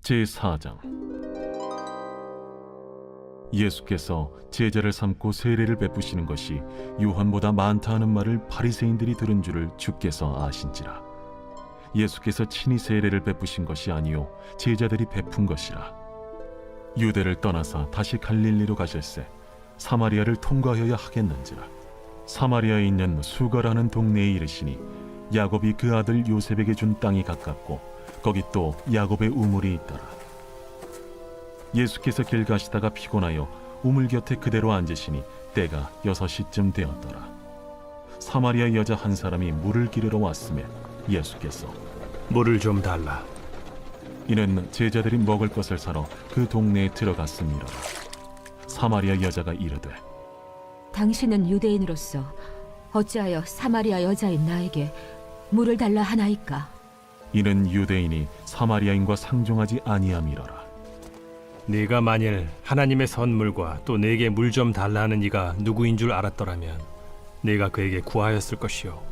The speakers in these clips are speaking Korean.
제4장. 예수께서 제자를 삼고 세례를 베푸시는 것이 요한보다 많다 하는 말을 바리새인들이 들은 줄을 주께서 아신지라. 예수께서 친히 세례를 베푸신 것이 아니요 제자들이 베푼 것이라. 유대를 떠나서 다시 갈릴리로 가실새 사마리아를 통과하여야 하겠는지라. 사마리아에 있는 수가라는 동네에 이르시니 야곱이 그 아들 요셉에게 준 땅이 가깝고 거기 또 야곱의 우물이 있더라. 예수께서 길 가시다가 피곤하여 우물 곁에 그대로 앉으시니 때가 6시쯤 되었더라. 사마리아 여자 한 사람이 물을 기르러 왔으며 예수께서 물을 좀 달라. 이는 제자들이 먹을 것을 사러 그 동네에 들어갔음이로라. 사마리아 여자가 이르되 당신은 유대인으로서 어찌하여 사마리아 여자인 나에게 물을 달라 하나이까? 이는 유대인이 사마리아인과 상종하지 아니함이로라. 네가 만일 하나님의 선물과 또 내게 물 좀 달라 하는 이가 누구인 줄 알았더라면 네가 그에게 구하였을 것이요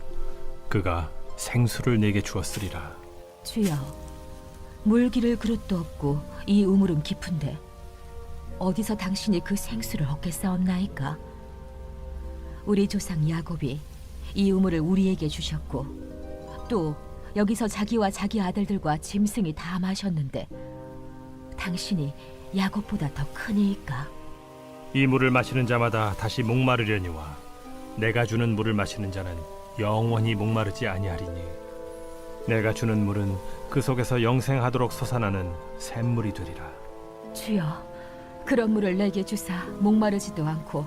그가 생수를 내게 주었으리라. 주여, 물 기를 그릇도 없고 이 우물은 깊은데 어디서 당신이 그 생수를 얻겠사옵나이까? 우리 조상 야곱이 이 우물을 우리에게 주셨고 또 여기서 자기와 자기 아들들과 짐승이 다 마셨는데 당신이 야곱보다 더 크니이까? 이 물을 마시는 자마다 다시 목마르려니와 내가 주는 물을 마시는 자는 영원히 목마르지 아니하리니 내가 주는 물은 그 속에서 영생하도록 솟아나는 샘물이 되리라. 주여, 그런 물을 내게 주사 목마르지도 않고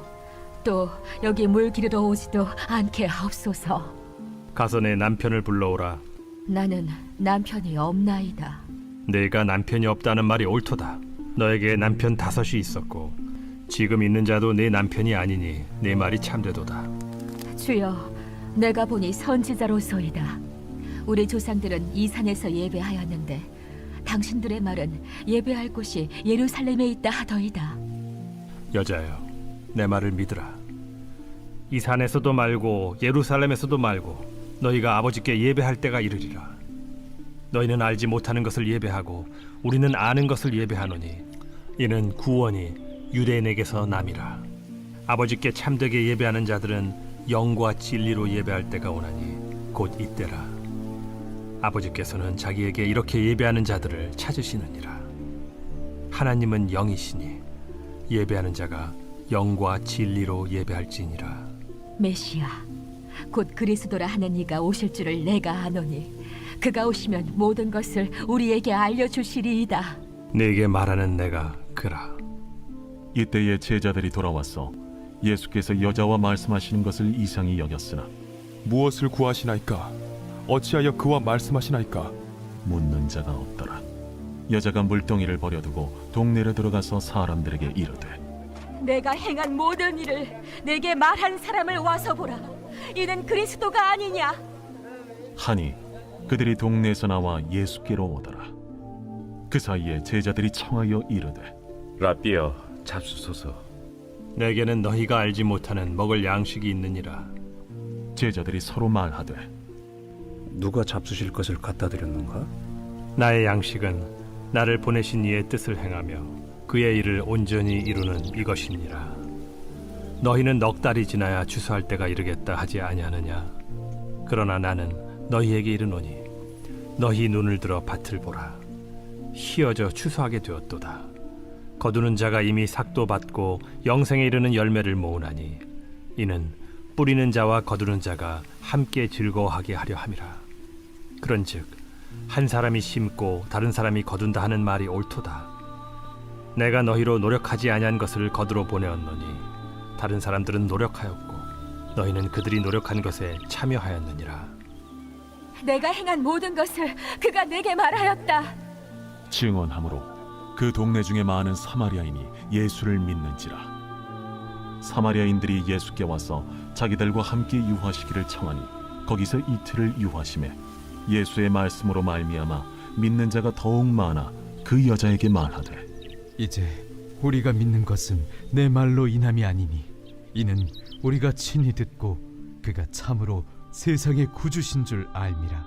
또 여기 물 기르러 오지도 않게 하옵소서. 가서 내 남편을 불러오라. 나는 남편이 없나이다. 내가 남편이 없다는 말이 옳도다. 너에게 남편 5이 있었고 지금 있는 자도 내 남편이 아니니 내 말이 참되도다. 주여, 내가 보니 선지자로소이다. 우리 조상들은 이 산에서 예배하였는데 당신들의 말은 예배할 곳이 예루살렘에 있다 하더이다. 여자여, 내 말을 믿으라. 이 산에서도 말고 예루살렘에서도 말고 너희가 아버지께 예배할 때가 이르리라. 너희는 알지 못하는 것을 예배하고 우리는 아는 것을 예배하노니 이는 구원이 유대인에게서 남이라. 아버지께 참되게 예배하는 자들은 영과 진리로 예배할 때가 오나니 곧 이때라. 아버지께서는 자기에게 이렇게 예배하는 자들을 찾으시느니라. 하나님은 영이시니 예배하는 자가 영과 진리로 예배할지니라. 메시아, 곧 그리스도라 하는 이가 오실 줄을 내가 아노니 그가 오시면 모든 것을 우리에게 알려주시리이다. 네게 말하는 내가 그라. 이때에 제자들이 돌아와서 예수께서 여자와 말씀하시는 것을 이상히 여겼으나 무엇을 구하시나이까? 어찌하여 그와 말씀하시나이까? 묻는 자가 없더라. 여자가 물동이를 버려두고 동네로 들어가서 사람들에게 이르되 내가 행한 모든 일을 내게 말한 사람을 와서 보라. 이는 그리스도가 아니냐? 하니 그들이 동네에서 나와 예수께로 오더라. 그 사이에 제자들이 청하여 이르되 라삐여, 잡수소서. 내게는 너희가 알지 못하는 먹을 양식이 있느니라. 제자들이 서로 말하되 누가 잡수실 것을 갖다 드렸는가? 나의 양식은 나를 보내신 이의 뜻을 행하며 그의 일을 온전히 이루는 이것이니라. 너희는 넉 달이 지나야 추수할 때가 이르겠다 하지 아니하느냐? 그러나 나는 너희에게 이르노니 너희 눈을 들어 밭을 보라. 희어져 추수하게 되었도다. 거두는 자가 이미 삭도 받고 영생에 이르는 열매를 모으나니 이는 뿌리는 자와 거두는 자가 함께 즐거워하게 하려 함이라. 그런즉 한 사람이 심고 다른 사람이 거둔다 하는 말이 옳도다. 내가 너희로 노력하지 아니한 것을 거두러 보내었노니 다른 사람들은 노력하였고 너희는 그들이 노력한 것에 참여하였느니라. 내가 행한 모든 것을 그가 내게 말하였다. 증언함으로 그 동네 중에 많은 사마리아인이 예수를 믿는지라. 사마리아인들이 예수께 와서 자기들과 함께 유하시기를 청하니 거기서 이틀을 유하심에 예수의 말씀으로 말미암아 믿는 자가 더욱 많아 그 여자에게 말하되 이제 우리가 믿는 것은 내 말로 인함이 아니니 이는 우리가 친히 듣고 그가 참으로 세상의 구주신 줄 알미라.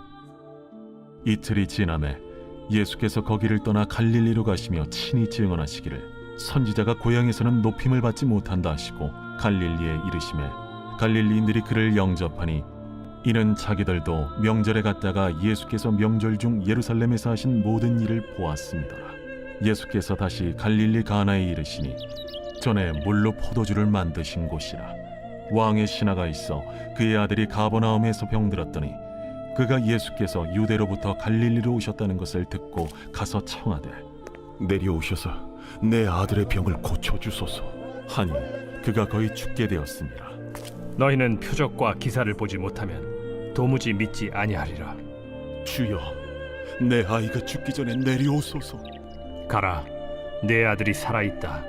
이틀이 지남에 예수께서 거기를 떠나 갈릴리로 가시며 친히 증언하시기를 선지자가 고향에서는 높임을 받지 못한다 하시고 갈릴리에 이르시매 갈릴리인들이 그를 영접하니 이는 자기들도 명절에 갔다가 예수께서 명절 중 예루살렘에서 하신 모든 일을 보았습니다라. 예수께서 다시 갈릴리 가나에 이르시니 전에 물로 포도주를 만드신 곳이라. 왕의 신하가 있어 그의 아들이 가버나움에서 병들었더니 그가 예수께서 유대로부터 갈릴리로 오셨다는 것을 듣고 가서 청하되 내려오셔서 내 아들의 병을 고쳐주소서. 하니 그가 거의 죽게 되었습니다. 너희는 표적과 기사를 보지 못하면 도무지 믿지 아니하리라. 주여, 내 아이가 죽기 전에 내려오소서. 가라, 내 아들이 살아있다.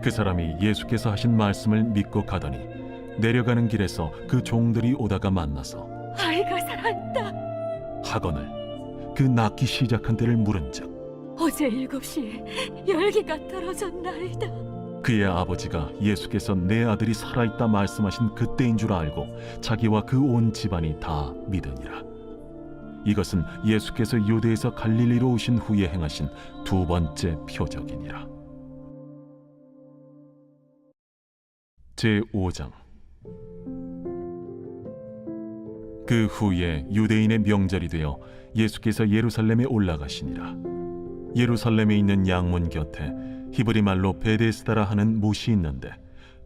그 사람이 예수께서 하신 말씀을 믿고 가더니 내려가는 길에서 그 종들이 오다가 만나서 아이가 살아있다. 하거늘 그 낳기 시작한 때를 물은즉 어제 7시에 열기가 떨어졌나이다. 그의 아버지가 예수께서 내 아들이 살아있다 말씀하신 그때인 줄 알고 자기와 그 온 집안이 다 믿으니라. 이것은 예수께서 유대에서 갈릴리로 오신 후에 행하신 두 번째 표적이니라. 제5장. 그 후에 유대인의 명절이 되어 예수께서 예루살렘에 올라가시니라. 예루살렘에 있는 양문 곁에 히브리 말로 베데스다라 하는 못이 있는데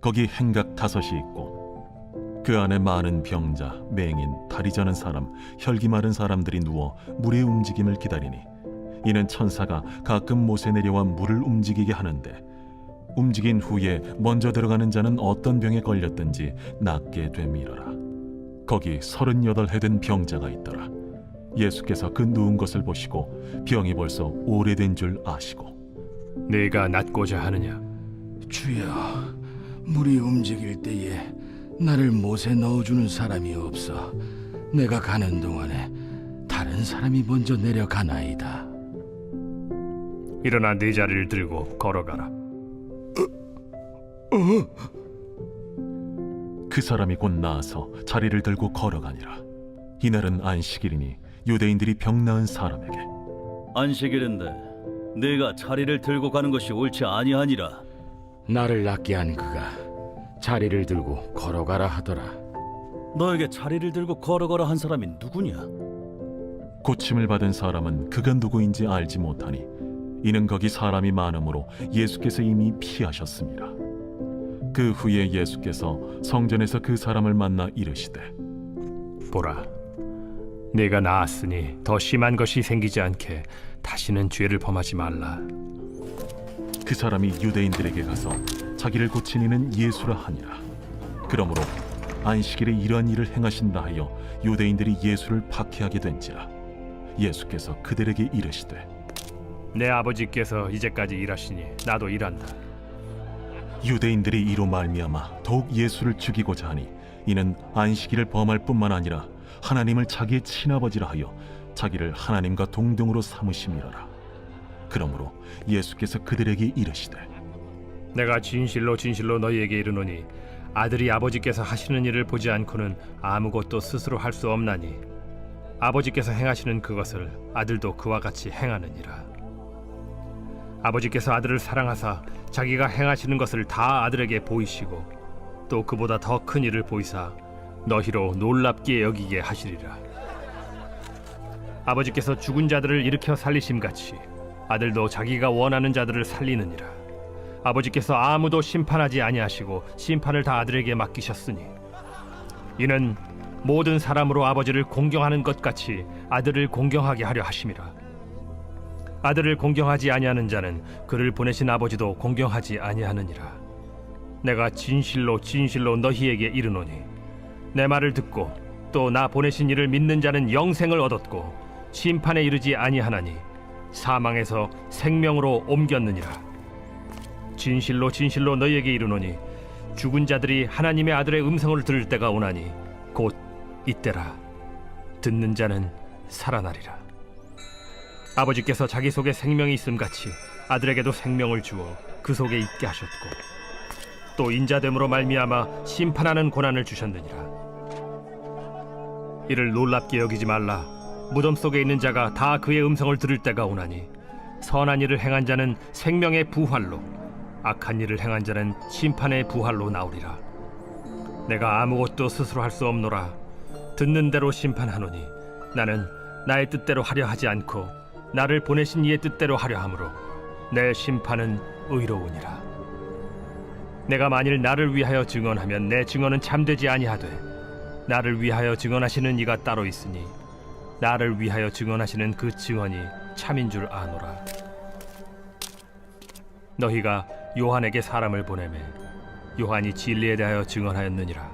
거기 행각 5이 있고 그 안에 많은 병자, 맹인, 다리 저는 사람, 혈기 마른 사람들이 누워 물의 움직임을 기다리니 이는 천사가 가끔 못에 내려와 물을 움직이게 하는데 움직인 후에 먼저 들어가는 자는 어떤 병에 걸렸든지 낫게 됨이러라. 거기 38해 된 병자가 있더라. 예수께서 그 누운 것을 보시고 병이 벌써 오래된 줄 아시고 네가 낫고자 하느냐? 주여, 물이 움직일 때에 나를 못에 넣어주는 사람이 없어 내가 가는 동안에 다른 사람이 먼저 내려가나이다. 일어나 네 자리를 들고 걸어가라. 그 사람이 곧 나아서 자리를 들고 걸어가니라. 이날은 안식일이니 유대인들이 병 나은 사람에게 안식일인데 네가 자리를 들고 가는 것이 옳지 아니하니라. 나를 낫게 한 그가 자리를 들고 걸어가라 하더라. 너에게 자리를 들고 걸어가라 한 사람이 누구냐? 고침을 받은 사람은 그가 누구인지 알지 못하니 이는 거기 사람이 많으므로 예수께서 이미 피하셨습니다. 그 후에 예수께서 성전에서 그 사람을 만나 이르시되 보라, 네가 나았으니 더 심한 것이 생기지 않게 다시는 죄를 범하지 말라. 그 사람이 유대인들에게 가서 자기를 고친 이는 예수라 하니라. 그러므로 안식일에 이러한 일을 행하신다 하여 유대인들이 예수를 박해하게 된지라. 예수께서 그들에게 이르시되 내 아버지께서 이제까지 일하시니 나도 일한다. 유대인들이 이로 말미암아 더욱 예수를 죽이고자 하니 이는 안식일을 범할 뿐만 아니라 하나님을 자기의 친아버지라 하여 자기를 하나님과 동등으로 삼으심이라라. 그러므로 예수께서 그들에게 이르시되 내가 진실로 진실로 너희에게 이르노니 아들이 아버지께서 하시는 일을 보지 않고는 아무것도 스스로 할 수 없나니 아버지께서 행하시는 그것을 아들도 그와 같이 행하느니라. 아버지께서 아들을 사랑하사 자기가 행하시는 것을 다 아들에게 보이시고 또 그보다 더 큰 일을 보이사 너희로 놀랍게 여기게 하시리라. 아버지께서 죽은 자들을 일으켜 살리심같이 아들도 자기가 원하는 자들을 살리느니라. 아버지께서 아무도 심판하지 아니하시고 심판을 다 아들에게 맡기셨으니 이는 모든 사람으로 아버지를 공경하는 것 같이 아들을 공경하게 하려 하심이라. 아들을 공경하지 아니하는 자는 그를 보내신 아버지도 공경하지 아니하느니라. 내가 진실로 진실로 너희에게 이르노니 내 말을 듣고 또 나 보내신 이를 믿는 자는 영생을 얻었고 심판에 이르지 아니하나니 사망에서 생명으로 옮겼느니라. 진실로 진실로 너희에게 이르노니 죽은 자들이 하나님의 아들의 음성을 들을 때가 오나니 곧 이때라. 듣는 자는 살아나리라. 아버지께서 자기 속에 생명이 있음같이 아들에게도 생명을 주어 그 속에 있게 하셨고 또 인자됨으로 말미암아 심판하는 고난을 주셨느니라. 이를 놀랍게 여기지 말라. 무덤 속에 있는 자가 다 그의 음성을 들을 때가 오나니 선한 일을 행한 자는 생명의 부활로 악한 일을 행한 자는 심판의 부활로 나오리라. 내가 아무것도 스스로 할 수 없노라. 듣는 대로 심판하노니 나는 나의 뜻대로 하려 하지 않고 나를 보내신 이의 뜻대로 하려 함으로 내 심판은 의로우니라. 내가 만일 나를 위하여 증언하면 내 증언은 참되지 아니하되 나를 위하여 증언하시는 이가 따로 있으니 나를 위하여 증언하시는 그 증언이 참인 줄 아노라. 너희가 요한에게 사람을 보내매 요한이 진리에 대하여 증언하였느니라.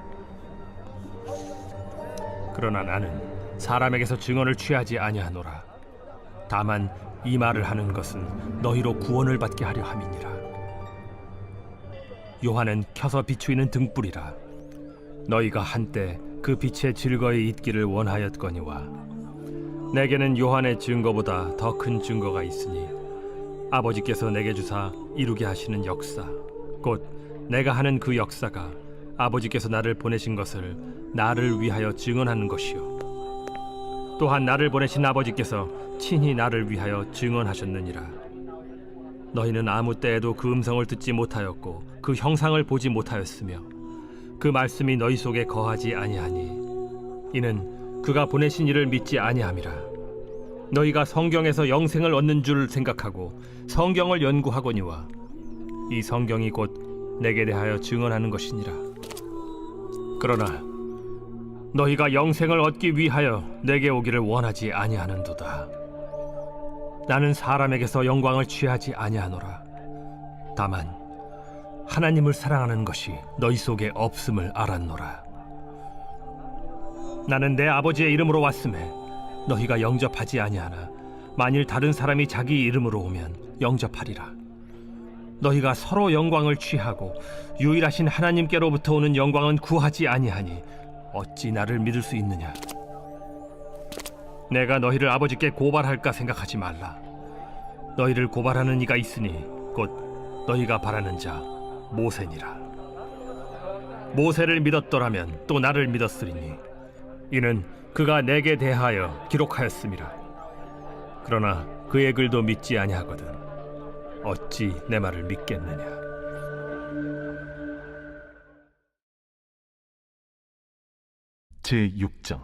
그러나 나는 사람에게서 증언을 취하지 아니하노라. 다만 이 말을 하는 것은 너희로 구원을 받게 하려 함이니라. 요한은 켜서 비추이는 등불이라. 너희가 한때 그 빛에 즐거이 있기를 원하였거니와 내게는 요한의 증거보다 더 큰 증거가 있으니 아버지께서 내게 주사 이루게 하시는 역사 곧 내가 하는 그 역사가 아버지께서 나를 보내신 것을 나를 위하여 증언하는 것이요 또한 나를 보내신 아버지께서 친히 나를 위하여 증언하셨느니라. 너희는 아무 때에도 그 음성을 듣지 못하였고 그 형상을 보지 못하였으며 그 말씀이 너희 속에 거하지 아니하니 이는 그가 보내신 이를 믿지 아니함이라. 너희가 성경에서 영생을 얻는 줄 생각하고 성경을 연구하거니와 이 성경이 곧 내게 대하여 증언하는 것이니라. 그러나 너희가 영생을 얻기 위하여 내게 오기를 원하지 아니하는도다. 나는 사람에게서 영광을 취하지 아니하노라. 다만 하나님을 사랑하는 것이 너희 속에 없음을 알았노라. 나는 내 아버지의 이름으로 왔음에 너희가 영접하지 아니하나 만일 다른 사람이 자기 이름으로 오면 영접하리라. 너희가 서로 영광을 취하고 유일하신 하나님께로부터 오는 영광은 구하지 아니하니 어찌 나를 믿을 수 있느냐? 내가 너희를 아버지께 고발할까 생각하지 말라. 너희를 고발하는 이가 있으니 곧 너희가 바라는 자 모세니라. 모세를 믿었더라면 또 나를 믿었으리니 이는 그가 내게 대하여 기록하였음이라. 그러나 그의 글도 믿지 아니하거든 어찌 내 말을 믿겠느냐? 제6장.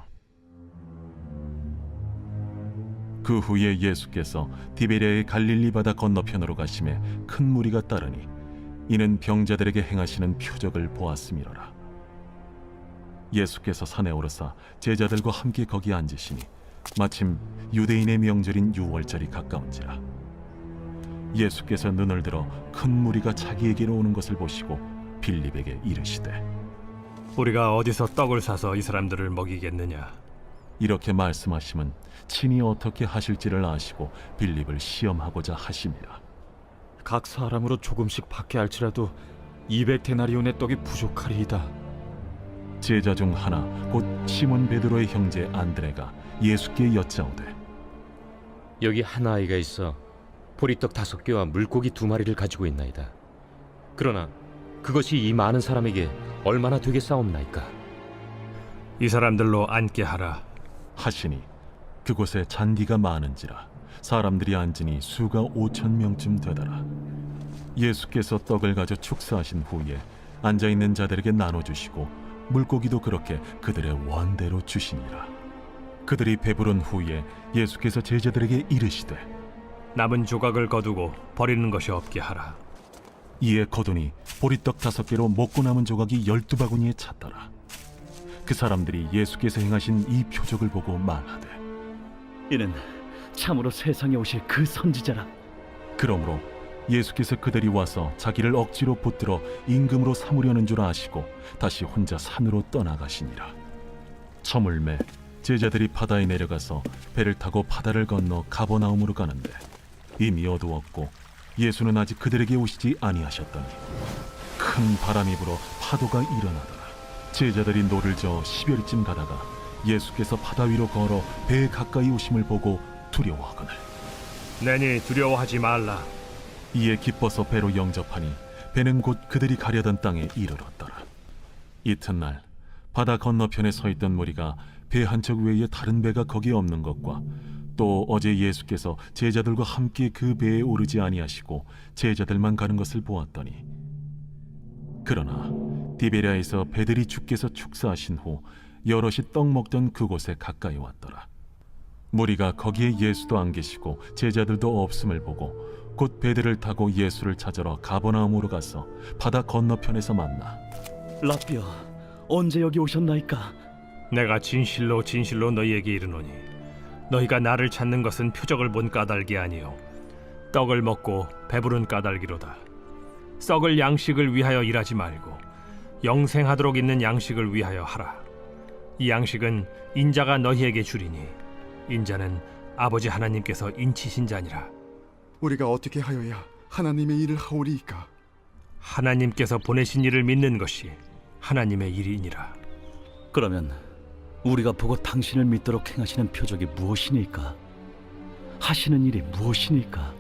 그 후에 예수께서 디베랴의 갈릴리 바다 건너편으로 가심에 큰 무리가 따르니 이는 병자들에게 행하시는 표적을 보았음이로라. 예수께서 산에 오르사 제자들과 함께 거기 앉으시니 마침 유대인의 명절인 유월절이 가까운지라. 예수께서 눈을 들어 큰 무리가 자기에게로 오는 것을 보시고 빌립에게 이르시되 우리가 어디서 떡을 사서 이 사람들을 먹이겠느냐? 이렇게 말씀하심은 친히 어떻게 하실지를 아시고 빌립을 시험하고자 하심이라. 각 사람으로 조금씩 받게 할지라도 200데나리온의 떡이 부족하리이다. 제자 중 하나 곧 시몬 베드로의 형제 안드레가 예수께 여짜오되 여기 한 아이가 있어 보리떡 5개와 물고기 2마리를 가지고 있나이다. 그러나 그것이 이 많은 사람에게 얼마나 되겠사옵나이까? 이 사람들로 앉게 하라. 하시니 그곳에 잔디가 많은지라 사람들이 앉으니 수가 5,000명쯤 되더라. 예수께서 떡을 가져 축사하신 후에 앉아있는 자들에게 나눠주시고 물고기도 그렇게 그들의 원대로 주시니라. 그들이 배부른 후에 예수께서 제자들에게 이르시되 남은 조각을 거두고 버리는 것이 없게 하라. 이에 거두니 보리떡 5개로 먹고 남은 조각이 12바구니에 찼더라. 그 사람들이 예수께서 행하신 이 표적을 보고 말하되 이는 참으로 세상에 오실 그 선지자라. 그러므로 예수께서 그들이 와서 자기를 억지로 붙들어 임금으로 삼으려는 줄 아시고 다시 혼자 산으로 떠나가시니라. 저물매 제자들이 바다에 내려가서 배를 타고 바다를 건너 가버나움으로 가는데 이미 어두웠고 예수는 아직 그들에게 오시지 아니하셨더니 큰 바람이 불어 파도가 일어나더라. 제자들이 노를 저어 10여리쯤 가다가 예수께서 바다 위로 걸어 배에 가까이 오심을 보고 두려워하거늘 내니 두려워하지 말라. 이에 기뻐서 배로 영접하니 배는 곧 그들이 가려던 땅에 이르렀더라. 이튿날 바다 건너편에 서 있던 무리가 배 한 척 외에 다른 배가 거기 없는 것과 또 어제 예수께서 제자들과 함께 그 배에 오르지 아니하시고 제자들만 가는 것을 보았더니 그러나 디베랴에서 배들이 주께서 축사하신 후 여럿이 떡 먹던 그곳에 가까이 왔더라. 무리가 거기에 예수도 안 계시고 제자들도 없음을 보고 곧 배들을 타고 예수를 찾으러 가버나움으로 가서 바다 건너편에서 만나 라삐어, 언제 여기 오셨나이까? 내가 진실로 진실로 너희에게 이르노니 너희가 나를 찾는 것은 표적을 본 까닭이 아니요 떡을 먹고 배부른 까닭이로다. 썩을 양식을 위하여 일하지 말고 영생하도록 있는 양식을 위하여 하라. 이 양식은 인자가 너희에게 주리니 인자는 아버지 하나님께서 인치신 자니라. 우리가 어떻게 하여야 하나님의 일을 하오리이까? 하나님께서 보내신 이를 믿는 것이 하나님의 일이니라. 그러면 우리가 보고 당신을 믿도록 행하시는 표적이 무엇이니까? 하시는 일이 무엇이니까?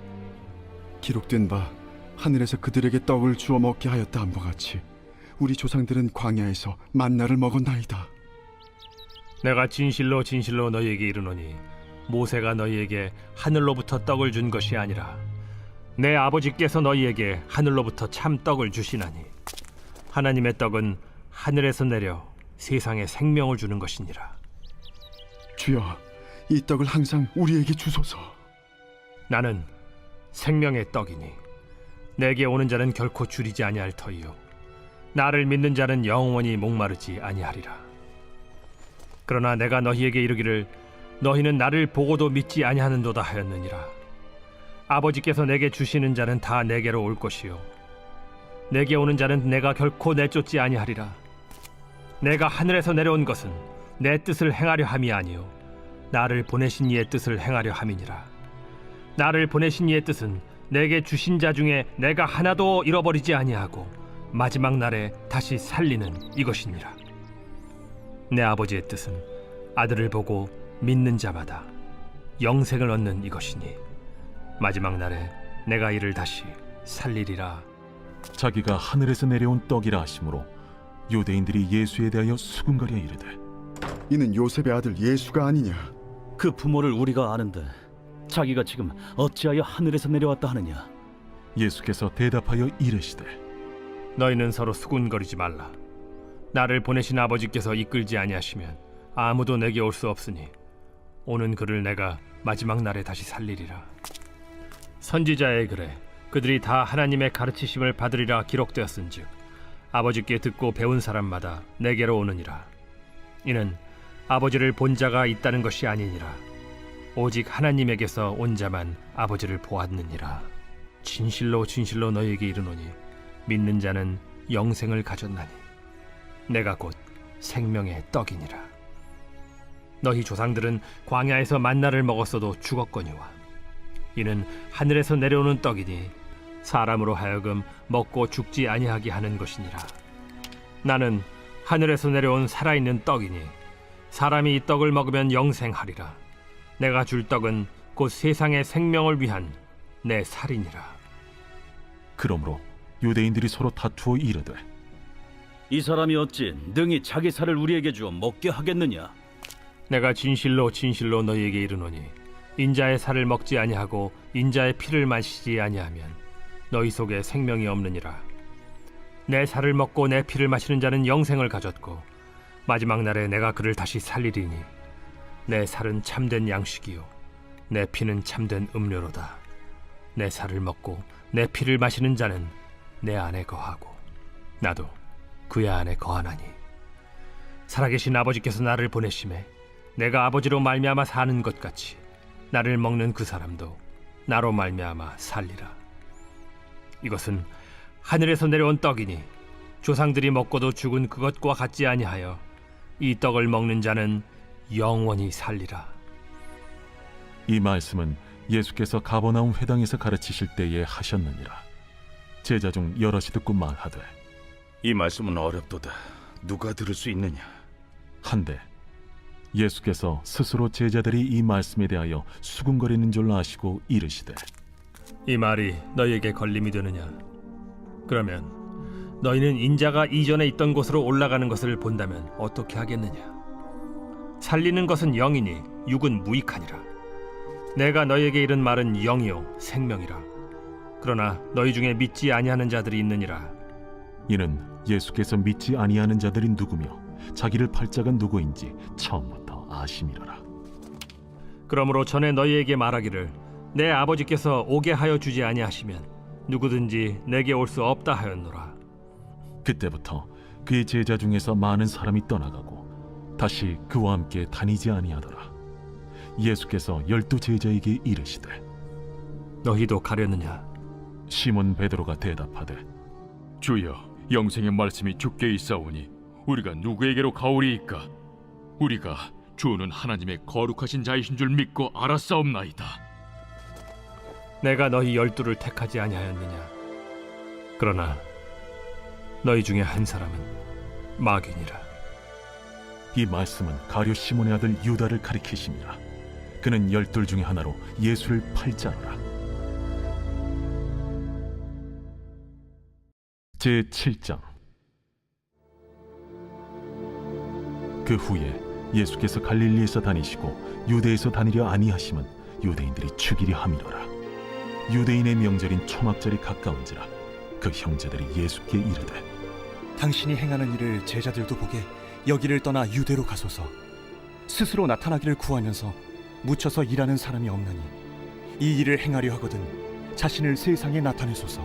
기록된 바 하늘에서 그들에게 떡을 주어 먹게 하였다 함과 같이 우리 조상들은 광야에서 만나를 먹었나이다. 내가 진실로 진실로 너희에게 이르노니 모세가 너희에게 하늘로부터 떡을 준 것이 아니라 내 아버지께서 너희에게 하늘로부터 참 떡을 주시나니 하나님의 떡은 하늘에서 내려 세상에 생명을 주는 것이니라. 주여, 이 떡을 항상 우리에게 주소서. 나는 생명의 떡이니 내게 오는 자는 결코 줄이지 아니할 터이요 나를 믿는 자는 영원히 목마르지 아니하리라. 그러나 내가 너희에게 이르기를 너희는 나를 보고도 믿지 아니하는도다 하였느니라. 아버지께서 내게 주시는 자는 다 내게로 올 것이요 내게 오는 자는 내가 결코 내쫓지 아니하리라. 내가 하늘에서 내려온 것은 내 뜻을 행하려 함이 아니요 나를 보내신 이의 뜻을 행하려 함이니라. 나를 보내신 이의 뜻은 내게 주신 자 중에 내가 하나도 잃어버리지 아니하고 마지막 날에 다시 살리는 이것이니라. 내 아버지의 뜻은 아들을 보고 믿는 자마다 영생을 얻는 이것이니 마지막 날에 내가 이를 다시 살리리라. 자기가 하늘에서 내려온 떡이라 하심으로 유대인들이 예수에 대하여 수군거려 이르되 이는 요셉의 아들 예수가 아니냐? 그 부모를 우리가 아는데 자기가 지금 어찌하여 하늘에서 내려왔다 하느냐? 예수께서 대답하여 이르시되 너희는 서로 수군거리지 말라. 나를 보내신 아버지께서 이끌지 아니하시면 아무도 내게 올 수 없으니 오는 그를 내가 마지막 날에 다시 살리리라. 선지자의 글에 그들이 다 하나님의 가르치심을 받으리라 기록되었은즉 아버지께 듣고 배운 사람마다 내게로 오느니라. 이는 아버지를 본 자가 있다는 것이 아니니라. 오직 하나님에게서 온 자만 아버지를 보았느니라. 진실로 진실로 너희에게 이르노니 믿는 자는 영생을 가졌나니 내가 곧 생명의 떡이니라. 너희 조상들은 광야에서 만나를 먹었어도 죽었거니와 이는 하늘에서 내려오는 떡이니 사람으로 하여금 먹고 죽지 아니하게 하는 것이니라. 나는 하늘에서 내려온 살아있는 떡이니 사람이 이 떡을 먹으면 영생하리라. 내가 줄 떡은 곧 세상의 생명을 위한 내 살이니라. 그러므로 유대인들이 서로 다투어 이르되 이 사람이 어찌 능히 자기 살을 우리에게 주어 먹게 하겠느냐? 내가 진실로 진실로 너희에게 이르노니 인자의 살을 먹지 아니하고 인자의 피를 마시지 아니하면 너희 속에 생명이 없느니라. 내 살을 먹고 내 피를 마시는 자는 영생을 가졌고 마지막 날에 내가 그를 다시 살리리니 내 살은 참된 양식이요 내 피는 참된 음료로다. 내 살을 먹고 내 피를 마시는 자는 내 안에 거하고 나도 그의 안에 거하나니 살아계신 아버지께서 나를 보내심에 내가 아버지로 말미암아 사는 것 같이 나를 먹는 그 사람도 나로 말미암아 살리라. 이것은 하늘에서 내려온 떡이니 조상들이 먹고도 죽은 그것과 같지 아니하여 이 떡을 먹는 자는 영원히 살리라. 이 말씀은 예수께서 가버나움 회당에서 가르치실 때에 하셨느니라. 제자 중 여럿이 듣고 말하되 이 말씀은 어렵도다. 누가 들을 수 있느냐? 한데 예수께서 스스로 제자들이 이 말씀에 대하여 수군거리는 줄 아시고 이르시되 이 말이 너희에게 걸림이 되느냐? 그러면 너희는 인자가 이전에 있던 곳으로 올라가는 것을 본다면 어떻게 하겠느냐? 살리는 것은 영이니 육은 무익하니라. 내가 너희에게 이른 말은 영이요 생명이라. 그러나 너희 중에 믿지 아니하는 자들이 있느니라. 이는 예수께서 믿지 아니하는 자들이 누구며 자기를 팔 자가 누구인지 처음부터 아심이로라. 그러므로 전에 너희에게 말하기를 내 아버지께서 오게 하여 주지 아니하시면 누구든지 내게 올 수 없다 하였노라. 그때부터 그의 제자 중에서 많은 사람이 떠나가고 다시 그와 함께 다니지 아니하더라. 예수께서 12 제자에게 이르시되 너희도 가려느냐? 시몬 베드로가 대답하되 주여, 영생의 말씀이 주께 있사오니 우리가 누구에게로 가오리이까? 우리가 주는 하나님의 거룩하신 자이신 줄 믿고 알았사옵나이다. 내가 너희 12를 택하지 아니하였느냐? 그러나 너희 중에 한 사람은 마귀니라. 이 말씀은 가룟 시몬의 아들 유다를 가리키심이라. 그는 12 중에 하나로 예수를 팔 자로라. 제7장. 그 후에 예수께서 갈릴리에서 다니시고 유대에서 다니려 아니하심은 유대인들이 죽이려 함이로라. 유대인의 명절인 초막절이 가까운지라. 그 형제들이 예수께 이르되 당신이 행하는 일을 제자들도 보게 여기를 떠나 유대로 가소서. 스스로 나타나기를 구하면서 묻혀서 일하는 사람이 없나니 이 일을 행하려 하거든 자신을 세상에 나타내소서.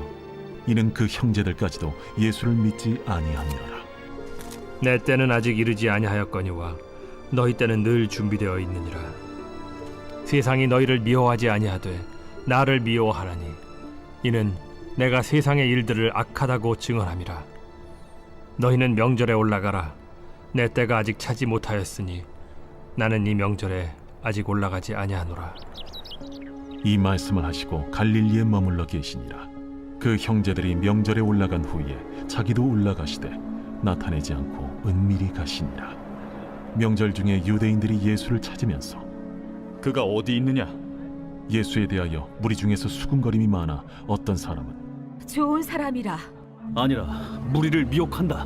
이는 그 형제들까지도 예수를 믿지 아니함이로라. 내 때는 아직 이르지 아니하였거니와 너희 때는 늘 준비되어 있느니라. 세상이 너희를 미워하지 아니하되 나를 미워하나니 이는 내가 세상의 일들을 악하다고 증언함이라. 너희는 명절에 올라가라. 내 때가 아직 차지 못하였으니 나는 이 명절에 아직 올라가지 아니하노라. 이 말씀을 하시고 갈릴리에 머물러 계시니라. 그 형제들이 명절에 올라간 후에 자기도 올라가시되 나타내지 않고 은밀히 가시니라. 명절 중에 유대인들이 예수를 찾으면서 그가 어디 있느냐? 예수에 대하여 무리 중에서 수군거림이 많아 어떤 사람은 좋은 사람이라. 아니라 무리를 미혹한다.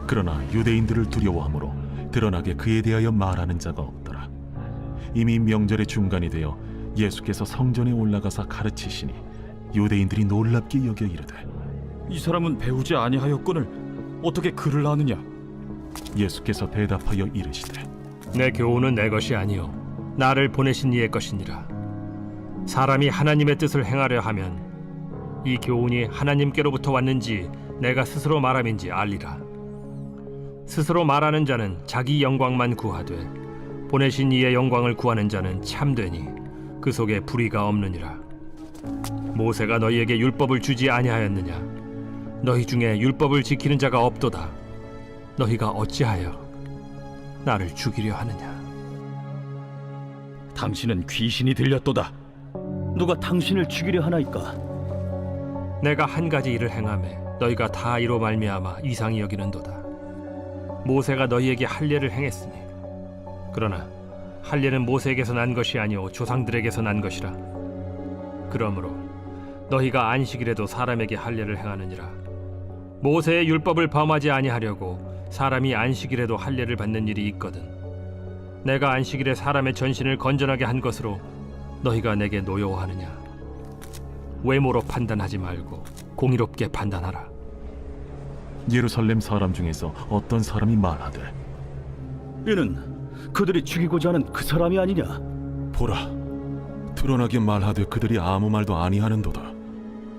그러나 유대인들을 두려워하므로 드러나게 그에 대하여 말하는 자가 없더라. 이미 명절의 중간이 되어 예수께서 성전에 올라가사 가르치시니 유대인들이 놀랍게 여겨 이르되 이 사람은 배우지 아니하였거늘 어떻게 그를 아느냐? 예수께서 대답하여 이르시되 내 교훈은 내 것이 아니요 나를 보내신 이의 것이니라. 사람이 하나님의 뜻을 행하려 하면 이 교훈이 하나님께로부터 왔는지 내가 스스로 말함인지 알리라. 스스로 말하는 자는 자기 영광만 구하되 보내신 이의 영광을 구하는 자는 참되니 그 속에 불의가 없느니라. 모세가 너희에게 율법을 주지 아니하였느냐? 너희 중에 율법을 지키는 자가 없도다. 너희가 어찌하여 나를 죽이려 하느냐? 당신은 귀신이 들렸도다. 누가 당신을 죽이려 하나이까? 내가 한 가지 일을 행하매 너희가 다 이로 말미암아 이상히 여기는도다. 모세가 너희에게 할례를 행했으니 그러나 할례는 모세에게서 난 것이 아니오 조상들에게서 난 것이라. 그러므로 너희가 안식일에도 사람에게 할례를 행하느니라. 모세의 율법을 범하지 아니하려고 사람이 안식일에도 할례를 받는 일이 있거든. 내가 안식일에 사람의 전신을 건전하게 한 것으로 너희가 내게 노여워하느냐? 외모로 판단하지 말고 공의롭게 판단하라. 예루살렘 사람 중에서 어떤 사람이 말하되 이는 그들이 죽이고자 하는 그 사람이 아니냐? 보라, 드러나게 말하되 그들이 아무 말도 아니하는도다.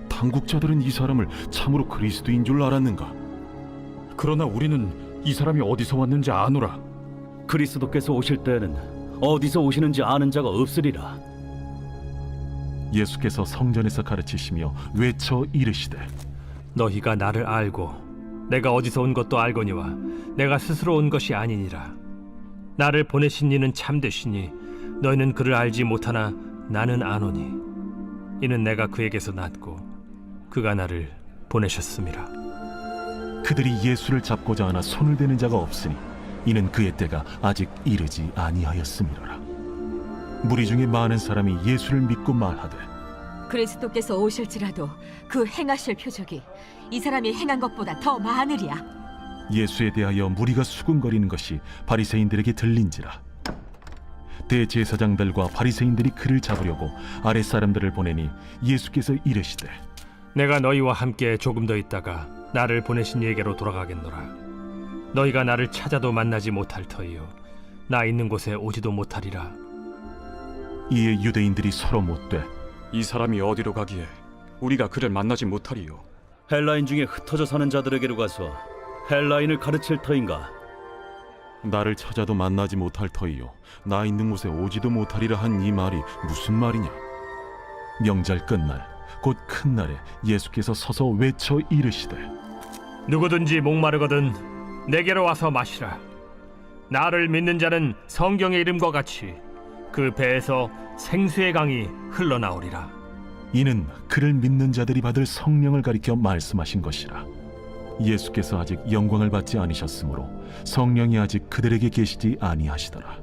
당국자들은 이 사람을 참으로 그리스도인 줄 알았는가? 그러나 우리는 이 사람이 어디서 왔는지 아노라. 그리스도께서 오실 때에는 어디서 오시는지 아는 자가 없으리라. 예수께서 성전에서 가르치시며 외쳐 이르시되 너희가 나를 알고 내가 어디서 온 것도 알거니와 내가 스스로 온 것이 아니니라. 나를 보내신 이는 참되시니 너희는 그를 알지 못하나 나는 아노니 이는 내가 그에게서 났고 그가 나를 보내셨음이라. 그들이 예수를 잡고자 하나 손을 대는 자가 없으니 이는 그의 때가 아직 이르지 아니하였음이로라. 무리 중에 많은 사람이 예수를 믿고 말하되 그리스도께서 오실지라도 그 행하실 표적이 이 사람이 행한 것보다 더 많으리야. 예수에 대하여 무리가 수군거리는 것이 바리새인들에게 들린지라. 대제사장들과 바리새인들이 그를 잡으려고 아랫 사람들을 보내니 예수께서 이르시되 내가 너희와 함께 조금 더 있다가 나를 보내신 이에게로 돌아가겠노라. 너희가 나를 찾아도 만나지 못할 터이요 나 있는 곳에 오지도 못하리라. 이에 유대인들이 서로 묻되 이 사람이 어디로 가기에 우리가 그를 만나지 못하리요? 헬라인 중에 흩어져 사는 자들에게로 가서 헬라인을 가르칠 터인가? 나를 찾아도 만나지 못할 터이요 나 있는 곳에 오지도 못하리라 한 이 말이 무슨 말이냐. 명절 끝날 곧 큰 날에 예수께서 서서 외쳐 이르시되 누구든지 목마르거든 내게로 와서 마시라. 나를 믿는 자는 성경의 이름과 같이 그 배에서 생수의 강이 흘러나오리라. 이는 그를 믿는 자들이 받을 성령을 가리켜 말씀하신 것이라. 예수께서 아직 영광을 받지 않으셨으므로 성령이 아직 그들에게 계시지 아니하시더라.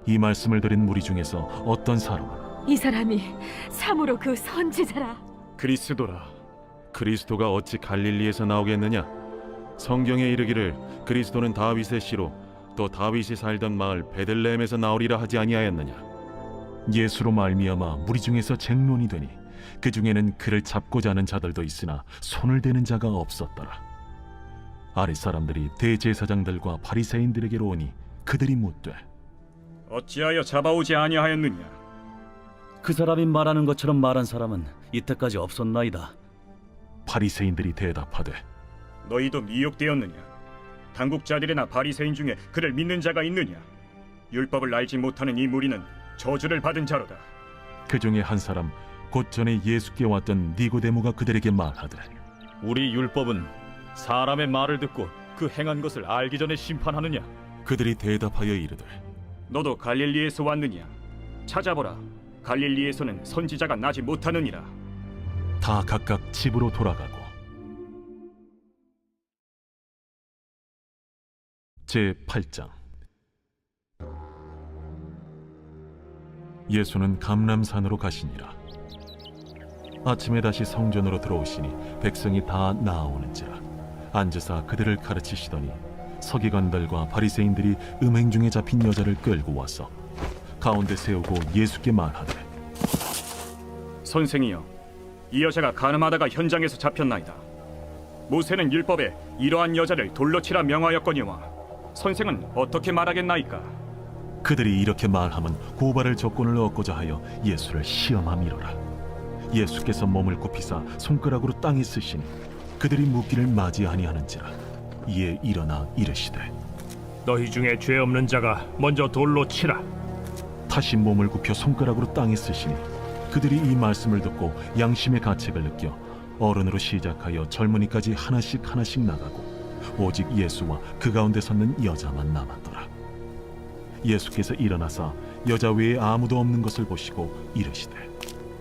이 말씀을 들은 무리 중에서 어떤 사람은 이 사람이 참으로 그 선지자라. 그리스도라. 그리스도가 어찌 갈릴리에서 나오겠느냐? 성경에 이르기를 그리스도는 다윗의 씨로 또 다윗이 살던 마을 베들레헴에서 나오리라 하지 아니하였느냐? 예수로 말미암아 무리 중에서 쟁론이 되니 그 중에는 그를 잡고자 하는 자들도 있으나 손을 대는 자가 없었더라. 아랫 사람들이 대제사장들과 바리새인들에게로 오니 그들이 묻되 어찌하여 잡아오지 아니하였느냐? 그 사람이 말하는 것처럼 말한 사람은 이때까지 없었나이다. 바리새인들이 대답하되 너희도 미혹되었느냐? 당국자들이나 바리새인 중에 그를 믿는 자가 있느냐? 율법을 알지 못하는 이 무리는 저주를 받은 자로다. 그 중에 한 사람 곧 전에 예수께 왔던 니고데모가 그들에게 말하되 우리 율법은 사람의 말을 듣고 그 행한 것을 알기 전에 심판하느냐? 그들이 대답하여 이르되 너도 갈릴리에서 왔느냐? 찾아보라. 갈릴리에서는 선지자가 나지 못하느니라. 다 각각 집으로 돌아가고 제8장 예수는 감람산으로 가시니라. 아침에 다시 성전으로 들어오시니 백성이 다 나아오는지라. 앉으사 그들을 가르치시더니 서기관들과 바리새인들이 음행 중에 잡힌 여자를 끌고 와서 가운데 세우고 예수께 말하되 선생이여, 이 여자가 간음하다가 현장에서 잡혔나이다. 모세는 율법에 이러한 여자를 돌로 치라 명하였거니와 선생은 어떻게 말하겠나이까? 그들이 이렇게 말하면 고발할 조건을 얻고자 하여 예수를 시험함이로라. 예수께서 몸을 굽히사 손가락으로 땅에 쓰시니 그들이 묻기를 맞이 아니하는지라. 이에 일어나 이르시되 너희 중에 죄 없는 자가 먼저 돌로 치라. 다시 몸을 굽혀 손가락으로 땅에 쓰시니 그들이 이 말씀을 듣고 양심의 가책을 느껴 어른으로 시작하여 젊은이까지 하나씩 나가고 오직 예수와 그 가운데 섰는 여자만 남았더라. 예수께서 일어나사 여자 외에 아무도 없는 것을 보시고 이르시되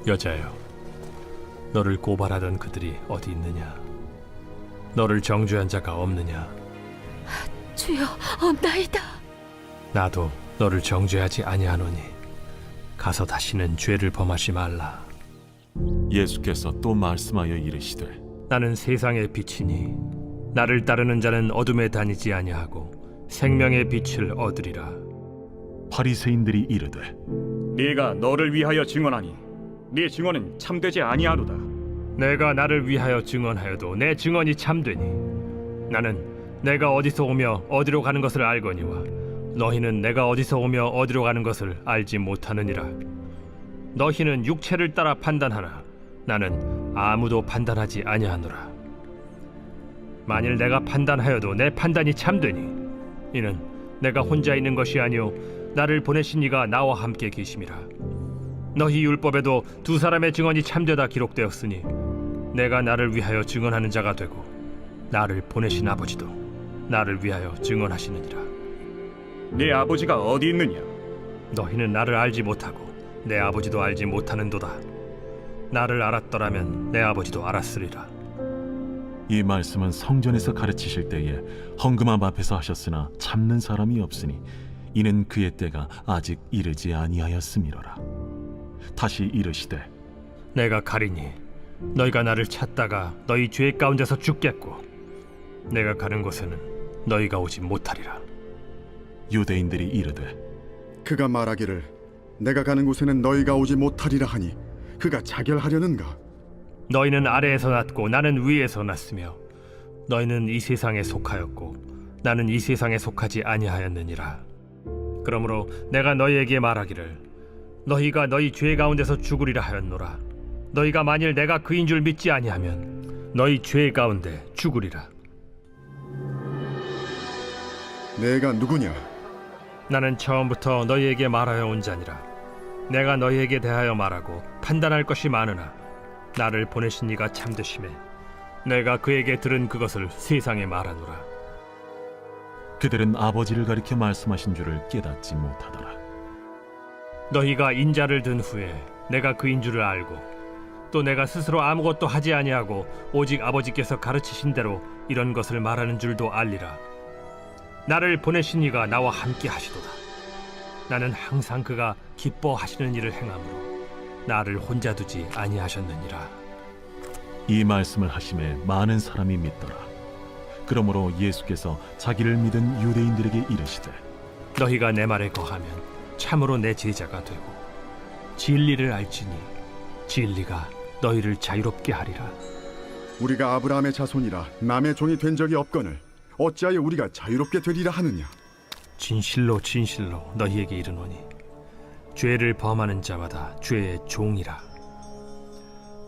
여자여, 너를 고발하던 그들이 어디 있느냐? 너를 정죄한 자가 없느냐? 주여, 없나이다. 나도 너를 정죄하지 아니하노니 가서 다시는 죄를 범하지 말라. 예수께서 또 말씀하여 이르시되 나는 세상의 빛이니 나를 따르는 자는 어둠에 다니지 아니하고 생명의 빛을 얻으리라. 바리새인들이 이르되 네가 너를 위하여 증언하니 네 증언은 참되지 아니하로다. 내가 나를 위하여 증언하여도 내 증언이 참되니 나는 내가 어디서 오며 어디로 가는 것을 알거니와 너희는 내가 어디서 오며 어디로 가는 것을 알지 못하느니라. 너희는 육체를 따라 판단하나 나는 아무도 판단하지 아니하노라. 만일 내가 판단하여도 내 판단이 참되니 이는 내가 혼자 있는 것이 아니요 나를 보내신 이가 나와 함께 계심이라. 너희 율법에도 두 사람의 증언이 참되다 기록되었으니 내가 나를 위하여 증언하는 자가 되고 나를 보내신 아버지도 나를 위하여 증언하시느니라. 네 아버지가 어디 있느냐? 너희는 나를 알지 못하고 내 아버지도 알지 못하는도다. 나를 알았더라면 내 아버지도 알았으리라. 이 말씀은 성전에서 가르치실 때에 헌금함 앞에서 하셨으나 참는 사람이 없으니 이는 그의 때가 아직 이르지 아니하였음이로라. 다시 이르시되 내가 가리니 너희가 나를 찾다가 너희 죄 가운데서 죽겠고 내가 가는 곳에는 너희가 오지 못하리라. 유대인들이 이르되 그가 말하기를 내가 가는 곳에는 너희가 오지 못하리라 하니 그가 자결하려는가? 너희는 아래에서 났고 나는 위에서 났으며 너희는 이 세상에 속하였고 나는 이 세상에 속하지 아니하였느니라. 그러므로 내가 너희에게 말하기를 너희가 너희 죄 가운데서 죽으리라 하였노라. 너희가 만일 내가 그인 줄 믿지 아니하면 너희 죄 가운데 죽으리라. 내가 누구냐? 나는 처음부터 너희에게 말하여 온 자니라. 내가 너희에게 대하여 말하고 판단할 것이 많으나 나를 보내신 이가 참되심에 내가 그에게 들은 그것을 세상에 말하노라. 그들은 아버지를 가리켜 말씀하신 줄을 깨닫지 못하더라. 너희가 인자를 든 후에 내가 그인 줄을 알고 또 내가 스스로 아무것도 하지 아니하고 오직 아버지께서 가르치신 대로 이런 것을 말하는 줄도 알리라. 나를 보내신 이가 나와 함께 하시도다. 나는 항상 그가 기뻐하시는 일을 행함으로 나를 혼자 두지 아니하셨느니라. 이 말씀을 하심에 많은 사람이 믿더라. 그러므로 예수께서 자기를 믿은 유대인들에게 이르시되 너희가 내 말에 거하면 참으로 내 제자가 되고 진리를 알지니 진리가 너희를 자유롭게 하리라. 우리가 아브라함의 자손이라 남의 종이 된 적이 없거늘 어찌하여 우리가 자유롭게 되리라 하느냐? 진실로 진실로 너희에게 이르노니 죄를 범하는 자마다 죄의 종이라.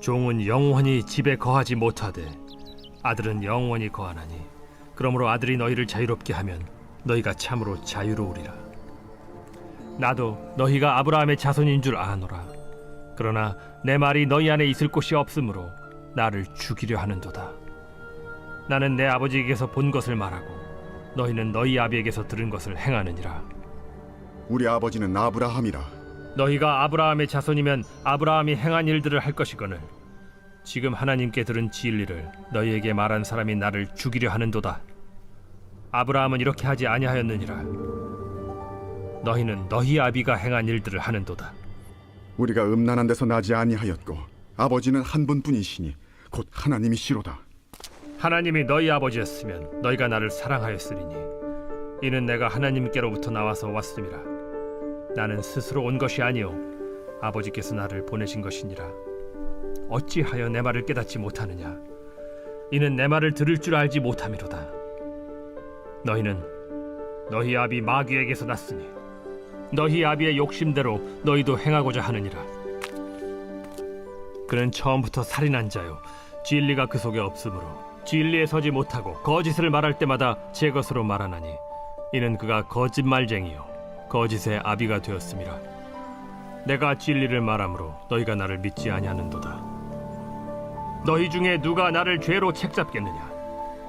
종은 영원히 집에 거하지 못하되 아들은 영원히 거하나니 그러므로 아들이 너희를 자유롭게 하면 너희가 참으로 자유로우리라. 나도 너희가 아브라함의 자손인 줄 아노라. 그러나 내 말이 너희 안에 있을 곳이 없으므로 나를 죽이려 하는도다. 나는 내 아버지에게서 본 것을 말하고 너희는 너희 아비에게서 들은 것을 행하느니라. 우리 아버지는 아브라함이라. 너희가 아브라함의 자손이면 아브라함이 행한 일들을 할 것이거늘 지금 하나님께 들은 진리를 너희에게 말한 사람이 나를 죽이려 하는도다. 아브라함은 이렇게 하지 아니하였느니라. 너희는 너희 아비가 행한 일들을 하는도다. 우리가 음란한 데서 나지 아니하였고 아버지는 한 분뿐이시니 곧 하나님이시로다. 하나님이 너희 아버지였으면 너희가 나를 사랑하였으리니 이는 내가 하나님께로부터 나와서 왔음이라. 나는 스스로 온 것이 아니요 아버지께서 나를 보내신 것이니라. 어찌하여 내 말을 깨닫지 못하느냐? 이는 내 말을 들을 줄 알지 못함이로다. 너희는 너희 아비 마귀에게서 났으니 너희 아비의 욕심대로 너희도 행하고자 하느니라. 그는 처음부터 살인한 자요 진리가 그 속에 없으므로 진리에 서지 못하고 거짓을 말할 때마다 제 것으로 말하나니 이는 그가 거짓말쟁이요 거짓의 아비가 되었음이라. 내가 진리를 말함으로 너희가 나를 믿지 아니하는도다. 너희 중에 누가 나를 죄로 책잡겠느냐?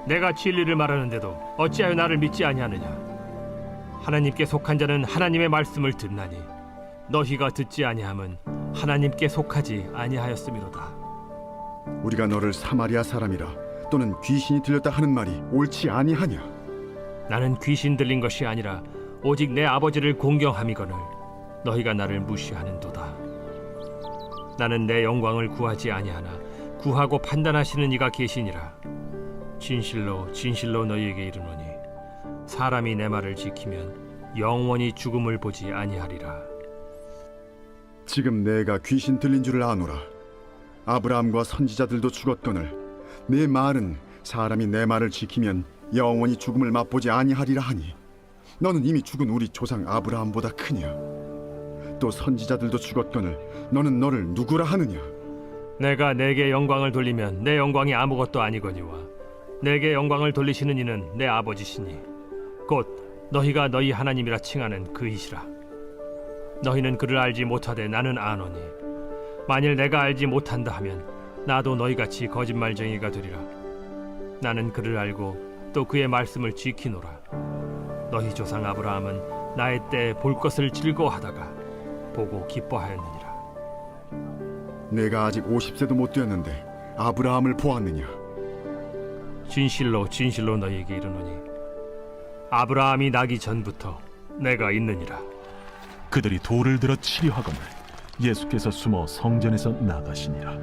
내가 진리를 말하는데도 어찌하여 나를 믿지 아니하느냐? 하나님께 속한 자는 하나님의 말씀을 듣나니 너희가 듣지 아니함은 하나님께 속하지 아니하였음이로다. 우리가 너를 사마리아 사람이라 또는 귀신이 들렸다 하는 말이 옳지 아니하냐? 나는 귀신 들린 것이 아니라 오직 내 아버지를 공경함이거늘 너희가 나를 무시하는도다. 나는 내 영광을 구하지 아니하나 구하고 판단하시는 이가 계시니라. 진실로 진실로 너희에게 이르노니 사람이 내 말을 지키면 영원히 죽음을 보지 아니하리라. 지금 내가 귀신 들린 줄을 아노라. 아브라함과 선지자들도 죽었거늘 내 말은 사람이 내 말을 지키면 영원히 죽음을 맛보지 아니하리라 하니 너는 이미 죽은 우리 조상 아브라함보다 크냐? 또 선지자들도 죽었거늘 너는 너를 누구라 하느냐? 내가 내게 영광을 돌리면 내 영광이 아무것도 아니거니와 내게 영광을 돌리시는 이는 내 아버지시니 곧 너희가 너희 하나님이라 칭하는 그이시라. 너희는 그를 알지 못하되 나는 아노니 만일 내가 알지 못한다 하면 나도 너희같이 거짓말쟁이가 되리라. 나는 그를 알고 또 그의 말씀을 지키노라. 너희 조상 아브라함은 나의 때에 볼 것을 즐거워하다가 보고 기뻐하였느니라. 내가 아직 50세도 못 되었는데 아브라함을 보았느냐? 진실로 진실로 너희에게 이르노니 아브라함이 나기 전부터 내가 있느니라. 그들이 돌을 들어 치려 하거늘 예수께서 숨어 성전에서 나가시니라.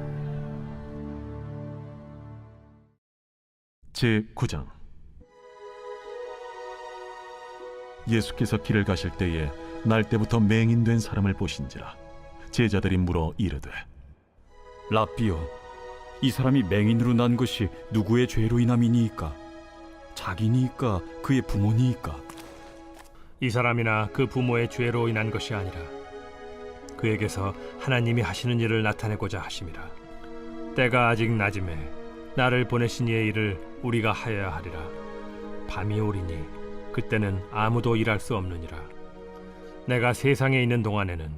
제9장. 예수께서 길을 가실 때에 날 때부터 맹인된 사람을 보신지라. 제자들이 물어 이르되 라삐요, 이 사람이 맹인으로 난 것이 누구의 죄로 인함이니이까? 자기니이까 그의 부모니이까? 이 사람이나 그 부모의 죄로 인한 것이 아니라 그에게서 하나님이 하시는 일을 나타내고자 하심이라. 때가 아직 낮음에 나를 보내신 이의 일을 우리가 하여야 하리라. 밤이 오리니 그때는 아무도 일할 수 없느니라. 내가 세상에 있는 동안에는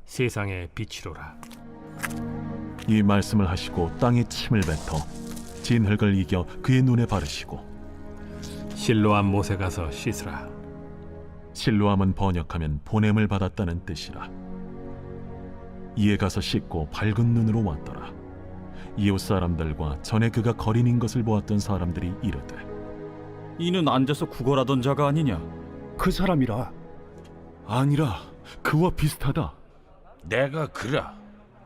세상의 빛이로라. 이 말씀을 하시고 땅에 침을 뱉어 진흙을 이겨 그의 눈에 바르시고 실로암 못에 가서 씻으라. 실로암은 번역하면 보냄을 받았다는 뜻이라. 이에 가서 씻고 밝은 눈으로 왔더라. 이웃 사람들과 전에 그가 거린인 것을 보았던 사람들이 이르되 이는 앉아서 구걸하던 자가 아니냐? 그 사람이라. 아니라 그와 비슷하다. 내가 그라.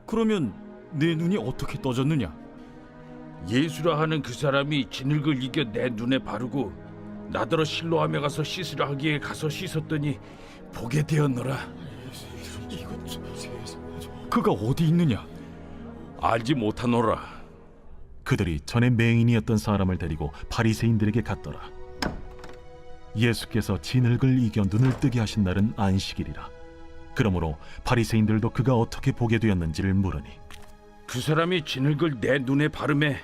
그러면 내 눈이 어떻게 떠졌느냐? 예수라 하는 그 사람이 진흙을 이겨 내 눈에 바르고 나더러 실로암에 가서 씻으라 하기에 가서 씻었더니 보게 되었노라. 그가 어디 있느냐? 알지 못하노라. 그들이 전에 맹인이었던 사람을 데리고 바리새인들에게 갔더라. 예수께서 진흙을 이겨 눈을 뜨게 하신 날은 안식일이라. 그러므로 바리새인들도 그가 어떻게 보게 되었는지를 물으니 그 사람이 진흙을 내 눈에 바르매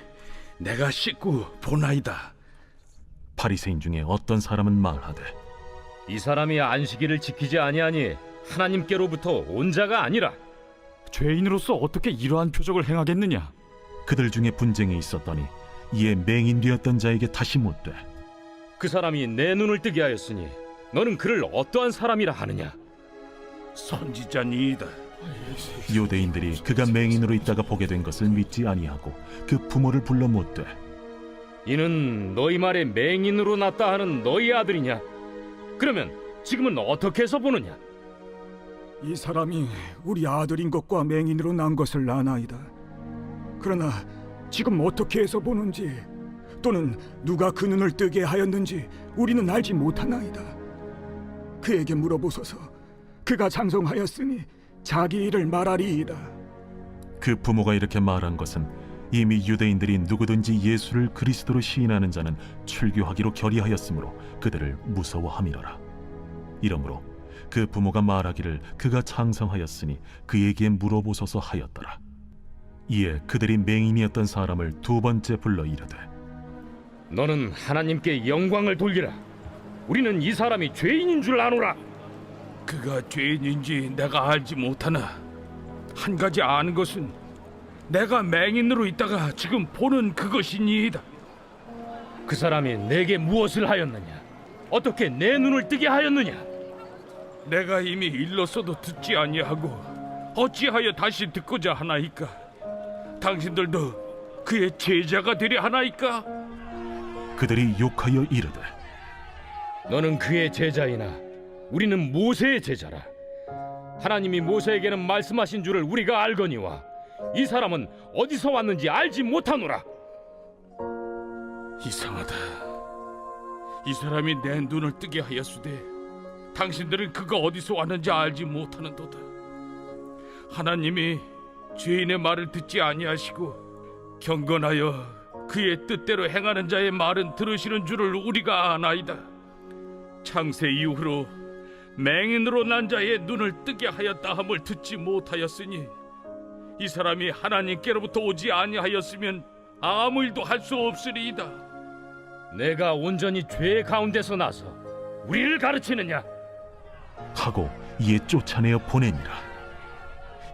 내가 씻고 보나이다. 바리새인 중에 어떤 사람은 말하되 이 사람이 안식일을 지키지 아니하니 하나님께로부터 온 자가 아니라. 죄인으로서 어떻게 이러한 표적을 행하겠느냐? 그들 중에 분쟁이 있었더니 이에 맹인 되었던 자에게 다시 묻되 그 사람이 내 눈을 뜨게 하였으니 너는 그를 어떠한 사람이라 하느냐? 선지자니이다. 유대인들이 그가 맹인으로 있다가 보게 된 것을 믿지 아니하고 그 부모를 불러 묻되 이는 너희 말에 맹인으로 났다 하는 너희 아들이냐? 그러면 지금은 어떻게 해서 보느냐? 이 사람이 우리 아들인 것과 맹인으로 난 것을 아나이다. 그러나 지금 어떻게 해서 보는지 또는 누가 그 눈을 뜨게 하였는지 우리는 알지 못하나이다. 그에게 물어보소서. 그가 장성하였으니 자기 일을 말하리이다. 그 부모가 이렇게 말한 것은 이미 유대인들이 누구든지 예수를 그리스도로 시인하는 자는 출교하기로 결의하였으므로 그들을 무서워함이로라. 이러므로 그 부모가 말하기를 그가 장성하였으니 그에게 물어보소서 하였더라. 이에 그들이 맹인이었던 사람을 두 번째 불러 이르되 너는 하나님께 영광을 돌리라. 우리는 이 사람이 죄인인 줄 아노라. 그가 죄인인지 내가 알지 못하나 한 가지 아는 것은 내가 맹인으로 있다가 지금 보는 그것이니이다. 그 사람이 내게 무엇을 하였느냐? 어떻게 내 눈을 뜨게 하였느냐? 내가 이미 일렀어도 듣지 아니하고 어찌하여 다시 듣고자 하나이까? 당신들도 그의 제자가 되려 하나이까? 그들이 욕하여 이르되 너는 그의 제자이나 우리는 모세의 제자라. 하나님이 모세에게는 말씀하신 줄을 우리가 알거니와 이 사람은 어디서 왔는지 알지 못하노라. 이상하다. 이 사람이 내 눈을 뜨게 하였으되 당신들은 그가 어디서 왔는지 알지 못하는도다. 하나님이 죄인의 말을 듣지 아니하시고 경건하여 그의 뜻대로 행하는 자의 말은 들으시는 줄을 우리가 아나이다. 창세 이후로 맹인으로 난 자의 눈을 뜨게 하였다 함을 듣지 못하였으니 이 사람이 하나님께로부터 오지 아니하였으면 아무 일도 할 수 없으리이다. 내가 온전히 죄 가운데서 나서 우리를 가르치느냐? 하고 이에 쫓아내어 보내니라.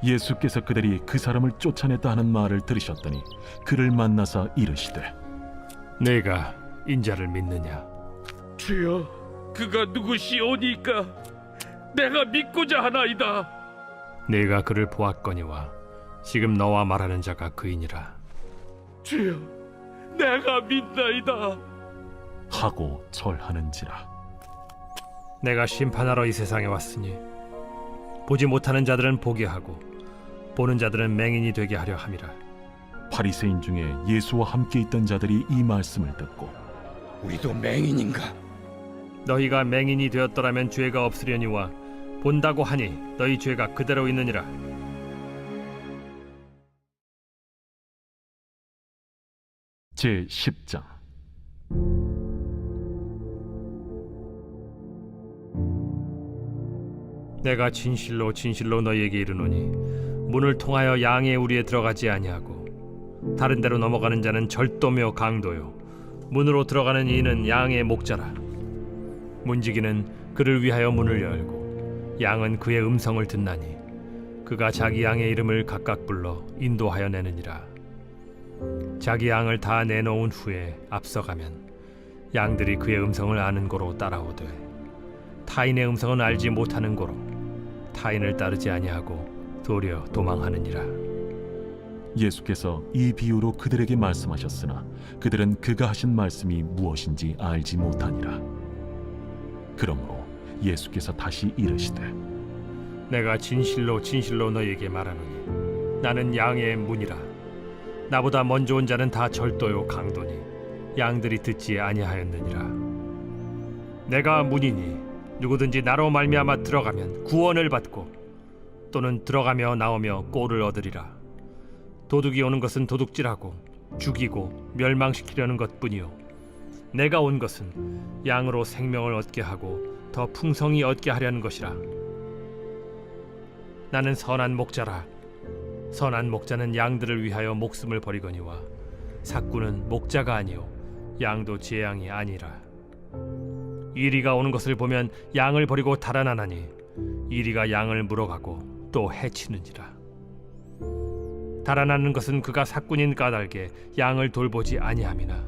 예수께서 그들이 그 사람을 쫓아냈다 하는 말을 들으셨더니 그를 만나사 이르시되 내가 인자를 믿느냐? 주여, 그가 누구시오니까 내가 믿고자 하나이다. 내가 그를 보았거니와 지금 너와 말하는 자가 그이니라. 주여, 내가 믿나이다. 하고 절하는지라. 내가 심판하러 이 세상에 왔으니 보지 못하는 자들은 보게 하고 보는 자들은 맹인이 되게 하려 함이라. 바리새인 중에 예수와 함께 있던 자들이 이 말씀을 듣고 우리도 맹인인가? 너희가 맹인이 되었더라면 죄가 없으려니와 본다고 하니 너희 죄가 그대로 있느니라. 제 10장. 내가 진실로 진실로 너희에게 이르노니 문을 통하여 양의 우리에 들어가지 아니하고 다른 데로 넘어가는 자는 절도며 강도요 문으로 들어가는 이는 양의 목자라. 문지기는 그를 위하여 문을 열고 양은 그의 음성을 듣나니 그가 자기 양의 이름을 각각 불러 인도하여 내느니라. 자기 양을 다 내놓은 후에 앞서가면 양들이 그의 음성을 아는 고로 따라오되 타인의 음성은 알지 못하는 고로 타인을 따르지 아니하고 도리어 도망하느니라. 예수께서 이 비유로 그들에게 말씀하셨으나 그들은 그가 하신 말씀이 무엇인지 알지 못하니라. 그러므로 예수께서 다시 이르시되 내가 진실로 진실로 너희에게 말하노니 나는 양의 문이라. 나보다 먼저 온 자는 다 절도요 강도니 양들이 듣지 아니하였느니라. 내가 문이니 누구든지 나로 말미암아 들어가면 구원을 받고 또는 들어가며 나오며 꼴을 얻으리라. 도둑이 오는 것은 도둑질하고 죽이고 멸망시키려는 것뿐이요 내가 온 것은 양으로 생명을 얻게 하고 더 풍성히 얻게 하려는 것이라. 나는 선한 목자라. 선한 목자는 양들을 위하여 목숨을 버리거니와 삭구는 목자가 아니요 양도 제 양이 아니라. 이리가 오는 것을 보면 양을 버리고 달아나나니 이리가 양을 물어가고 또 해치는지라. 달아나는 것은 그가 삭군인 까닭에 양을 돌보지 아니함이나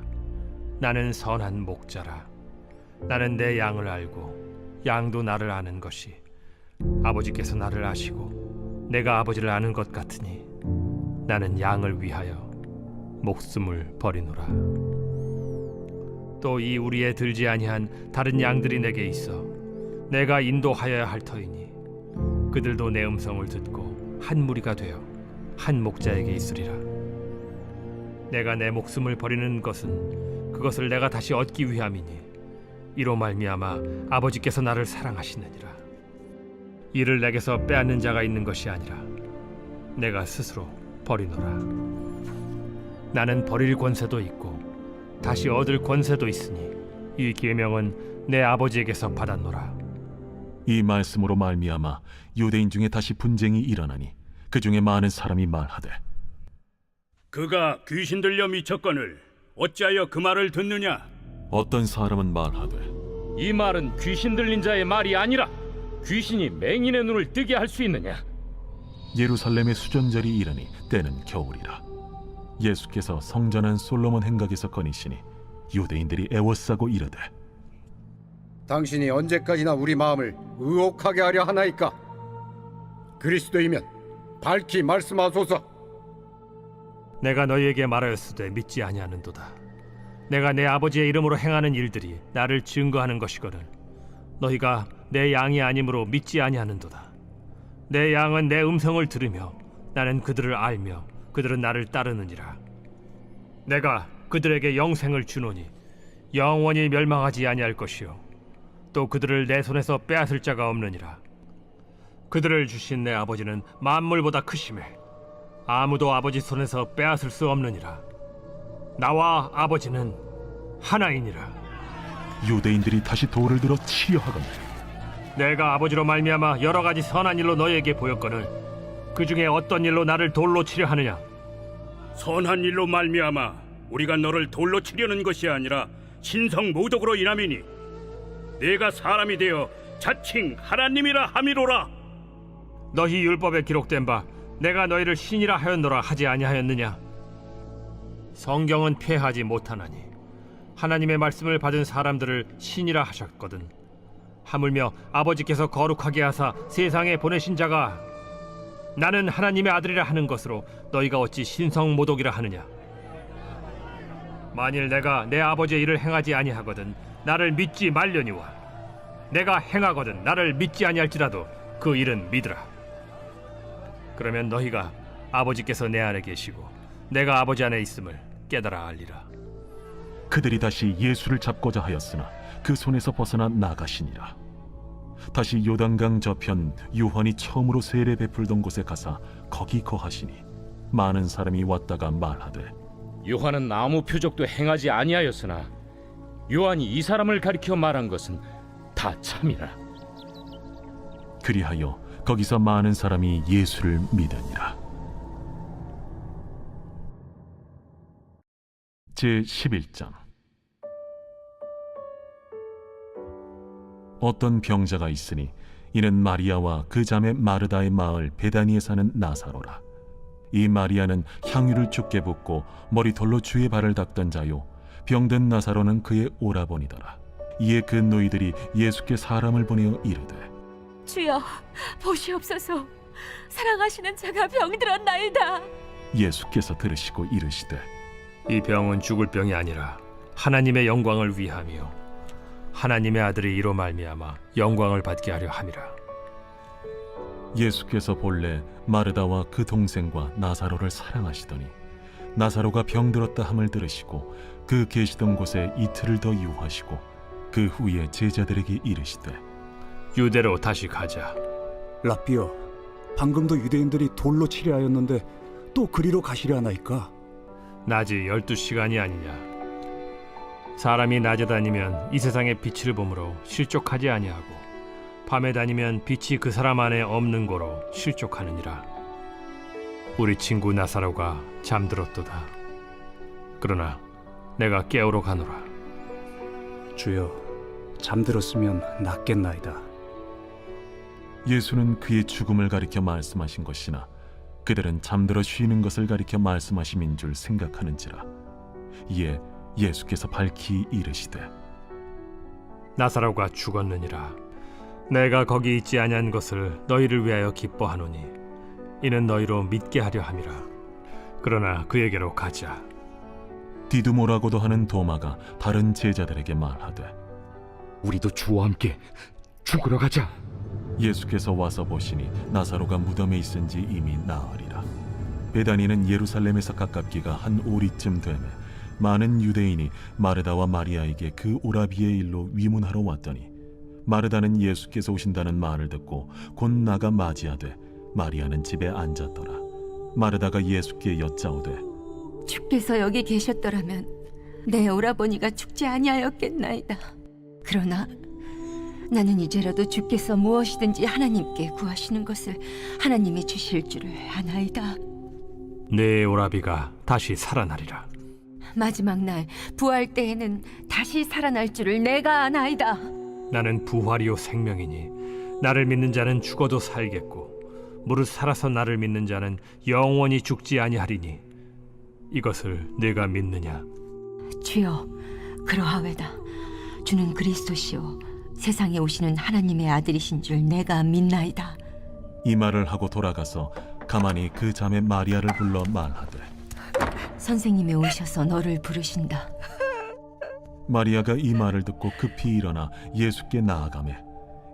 나는 선한 목자라. 나는 내 양을 알고 양도 나를 아는 것이 아버지께서 나를 아시고 내가 아버지를 아는 것 같으니 나는 양을 위하여 목숨을 버리노라. 또 이 우리에 들지 아니한 다른 양들이 내게 있어 내가 인도하여야 할 터이니 그들도 내 음성을 듣고 한 무리가 되어 한 목자에게 있으리라. 내가 내 목숨을 버리는 것은 그것을 내가 다시 얻기 위함이니 이로 말미암아 아버지께서 나를 사랑하시느니라. 이를 내게서 빼앗는 자가 있는 것이 아니라 내가 스스로 버리노라. 나는 버릴 권세도 있고 다시 얻을 권세도 있으니 이 계명은 내 아버지에게서 받았노라. 이 말씀으로 말미암아 유대인 중에 다시 분쟁이 일어나니 그 중에 많은 사람이 말하되 그가 귀신 들려 미쳤거늘 어찌하여 그 말을 듣느냐? 어떤 사람은 말하되 이 말은 귀신 들린 자의 말이 아니라 귀신이 맹인의 눈을 뜨게 할 수 있느냐? 예루살렘의 수전절이 이르니 때는 겨울이라. 예수께서 성전한 솔로몬 행각에서 거니시니 유대인들이 애워싸고 이르되 당신이 언제까지나 우리 마음을 의혹하게 하려 하나이까? 그리스도이면 밝히 말씀하소서. 내가 너희에게 말하였으되 믿지 아니하는도다. 내가 내 아버지의 이름으로 행하는 일들이 나를 증거하는 것이거늘 너희가 내 양이 아니므로 믿지 아니하는도다. 내 양은 내 음성을 들으며 나는 그들을 알며 그들은 나를 따르느니라. 내가 그들에게 영생을 주노니 영원히 멸망하지 아니할 것이요 또 그들을 내 손에서 빼앗을 자가 없느니라. 그들을 주신 내 아버지는 만물보다 크심에 아무도 아버지 손에서 빼앗을 수 없느니라. 나와 아버지는 하나이니라. 유대인들이 다시 돌을 들어 치려 하거늘 내가 아버지로 말미암아 여러 가지 선한 일로 너희에게 보였거늘 그 중에 어떤 일로 나를 돌로 치려 하느냐? 선한 일로 말미암아 우리가 너를 돌로 치려는 것이 아니라 신성 모독으로 인함이니 네가 사람이 되어 자칭 하나님이라 함이로라. 너희 율법에 기록된 바 내가 너희를 신이라 하였노라 하지 아니하였느냐? 성경은 폐하지 못하나니 하나님의 말씀을 받은 사람들을 신이라 하셨거든. 하물며 아버지께서 거룩하게 하사 세상에 보내신 자가 나는 하나님의 아들이라 하는 것으로 너희가 어찌 신성모독이라 하느냐? 만일 내가 내 아버지의 일을 행하지 아니하거든 나를 믿지 말려니와 내가 행하거든 나를 믿지 아니할지라도 그 일은 믿으라. 그러면 너희가 아버지께서 내 안에 계시고 내가 아버지 안에 있음을 깨달아 알리라. 그들이 다시 예수를 잡고자 하였으나 그 손에서 벗어나 나가시니라. 다시 요단강 저편 요한이 처음으로 세례 베풀던 곳에 가사 거기 거하시니 많은 사람이 왔다가 말하되 요한은 아무 표적도 행하지 아니하였으나 요한이 이 사람을 가리켜 말한 것은 다 참이라. 그리하여 거기서 많은 사람이 예수를 믿으니라. 제11장. 어떤 병자가 있으니 이는 마리아와 그 자매 마르다의 마을 베다니에 사는 나사로라. 이 마리아는 향유를 죽게 붓고 머리털로 주의 발을 닦던 자요, 병든 나사로는 그의 오라버니더라. 이에 그 노이들이 예수께 사람을 보내어 이르되 주여, 보시옵소서. 사랑하시는 자가 병들었나이다. 예수께서 들으시고 이르시되 이 병은 죽을 병이 아니라 하나님의 영광을 위함이요 하나님의 아들이 이로 말미암아 영광을 받게 하려 함이라. 예수께서 본래 마르다와 그 동생과 나사로를 사랑하시더니 나사로가 병들었다 함을 들으시고 그 계시던 곳에 이틀을 더 유하시고 그 후에 제자들에게 이르시되 유대로 다시 가자. 라삐여, 방금도 유대인들이 돌로 치려 하였는데 또 그리로 가시려 하나이까? 낮이 12시간이 아니냐. 사람이 낮에 다니면 이 세상의 빛을 보므로 실족하지 아니하고 밤에 다니면 빛이 그 사람 안에 없는 고로 실족하느니라. 우리 친구 나사로가 잠들었도다. 그러나 내가 깨우러 가노라. 주여, 잠들었으면 낫겠나이다. 예수는 그의 죽음을 가리켜 말씀하신 것이나 그들은 잠들어 쉬는 것을 가리켜 말씀하심인 줄 생각하는지라. 이에 예수께서 밝히 이르시되 나사로가 죽었느니라. 내가 거기 있지 아니한 것을 너희를 위하여 기뻐하노니 이는 너희로 믿게 하려 함이라. 그러나 그에게로 가자. 디두모라고도 하는 도마가 다른 제자들에게 말하되 우리도 주와 함께 죽으러 가자. 예수께서 와서 보시니 나사로가 무덤에 있은지 이미 나으리라. 베다니는 예루살렘에서 가깝기가 한 오리쯤 되매 많은 유대인이 마르다와 마리아에게 그 오라비의 일로 위문하러 왔더니 마르다는 예수께서 오신다는 말을 듣고 곧 나가 맞이하되 마리아는 집에 앉았더라. 마르다가 예수께 여짜오되 주께서 여기 계셨더라면 내 오라버니가 죽지 아니하였겠나이다. 그러나 나는 이제라도 주께서 무엇이든지 하나님께 구하시는 것을 하나님이 주실 줄을 아나이다. 내 오라비가 다시 살아나리라. 마지막 날 부활 때에는 다시 살아날 줄을 내가 아나이다. 나는 부활이요 생명이니 나를 믿는 자는 죽어도 살겠고 무릇 살아서 나를 믿는 자는 영원히 죽지 아니하리니 이것을 내가 믿느냐? 주여, 그러하외다. 주는 그리스도시요 세상에 오시는 하나님의 아들이신 줄 내가 믿나이다. 이 말을 하고 돌아가서 가만히 그 자매 마리아를 불러 말하되 선생님이 오셔서 너를 부르신다. 마리아가 이 말을 듣고 급히 일어나 예수께 나아가매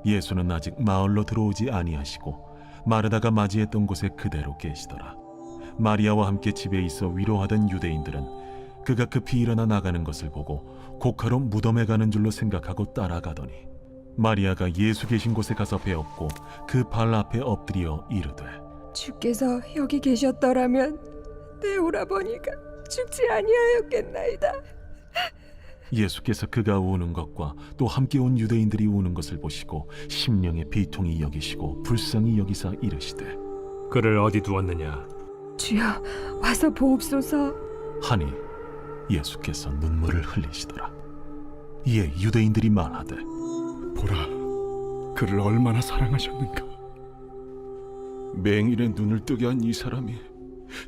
예수는 아직 마을로 들어오지 아니하시고 마르다가 맞이했던 곳에 그대로 계시더라. 마리아와 함께 집에 있어 위로하던 유대인들은 그가 급히 일어나 나가는 것을 보고 곡하러 무덤에 가는 줄로 생각하고 따라가더니 마리아가 예수 계신 곳에 가서 배웠고 그 발 앞에 엎드려 이르되 주께서 여기 계셨더라면 내 오라버니가 죽지 아니하였겠나이다. 예수께서 그가 우는 것과 또 함께 온 유대인들이 우는 것을 보시고 심령의 비통이 여기시고 불쌍히 여기사 이르시되 그를 어디 두었느냐? 주여, 와서 보옵소서. 하니 예수께서 눈물을 흘리시더라. 이에 유대인들이 말하되 보라, 그를 얼마나 사랑하셨는가. 맹인의 눈을 뜨게 한 이 사람이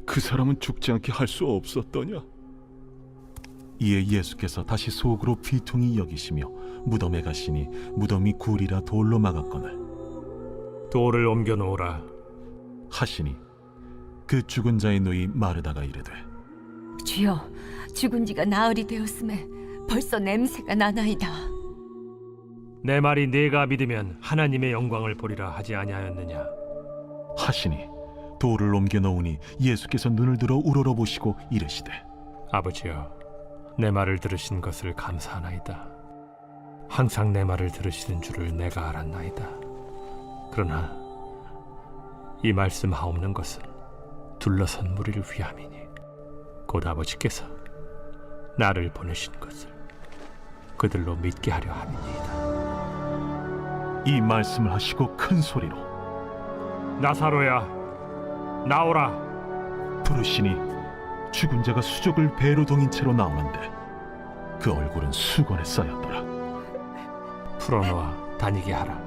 그 사람은 죽지 않게 할 수 없었더냐? 이에 예수께서 다시 속으로 비통히 여기시며 무덤에 가시니 무덤이 굴이라 돌로 막았거늘 돌을 옮겨 놓으라 하시니 그 죽은 자의 누이 마르다가 이르되 주여, 죽은 지가 나흘이 되었음에 벌써 냄새가 나나이다. 내 말이 네가 믿으면 하나님의 영광을 보리라 하지 아니하였느냐? 하시니 돌을 옮겨 놓으니 예수께서 눈을 들어 우러러보시고 이르시되 아버지여, 내 말을 들으신 것을 감사하나이다. 항상 내 말을 들으시는 줄을 내가 알았나이다. 그러나 이 말씀하옵는 것은 둘러선 무리를 위함이니 곧 아버지께서 나를 보내신 것을 그들로 믿게 하려 함이니이다. 이 말씀을 하시고 큰 소리로 나사로야, 나오라. 부르시니 죽은 자가 수족을 배로 동인 채로 나오는데 그 얼굴은 수건에 쌓였더라. 풀어놓아 다니게 하라.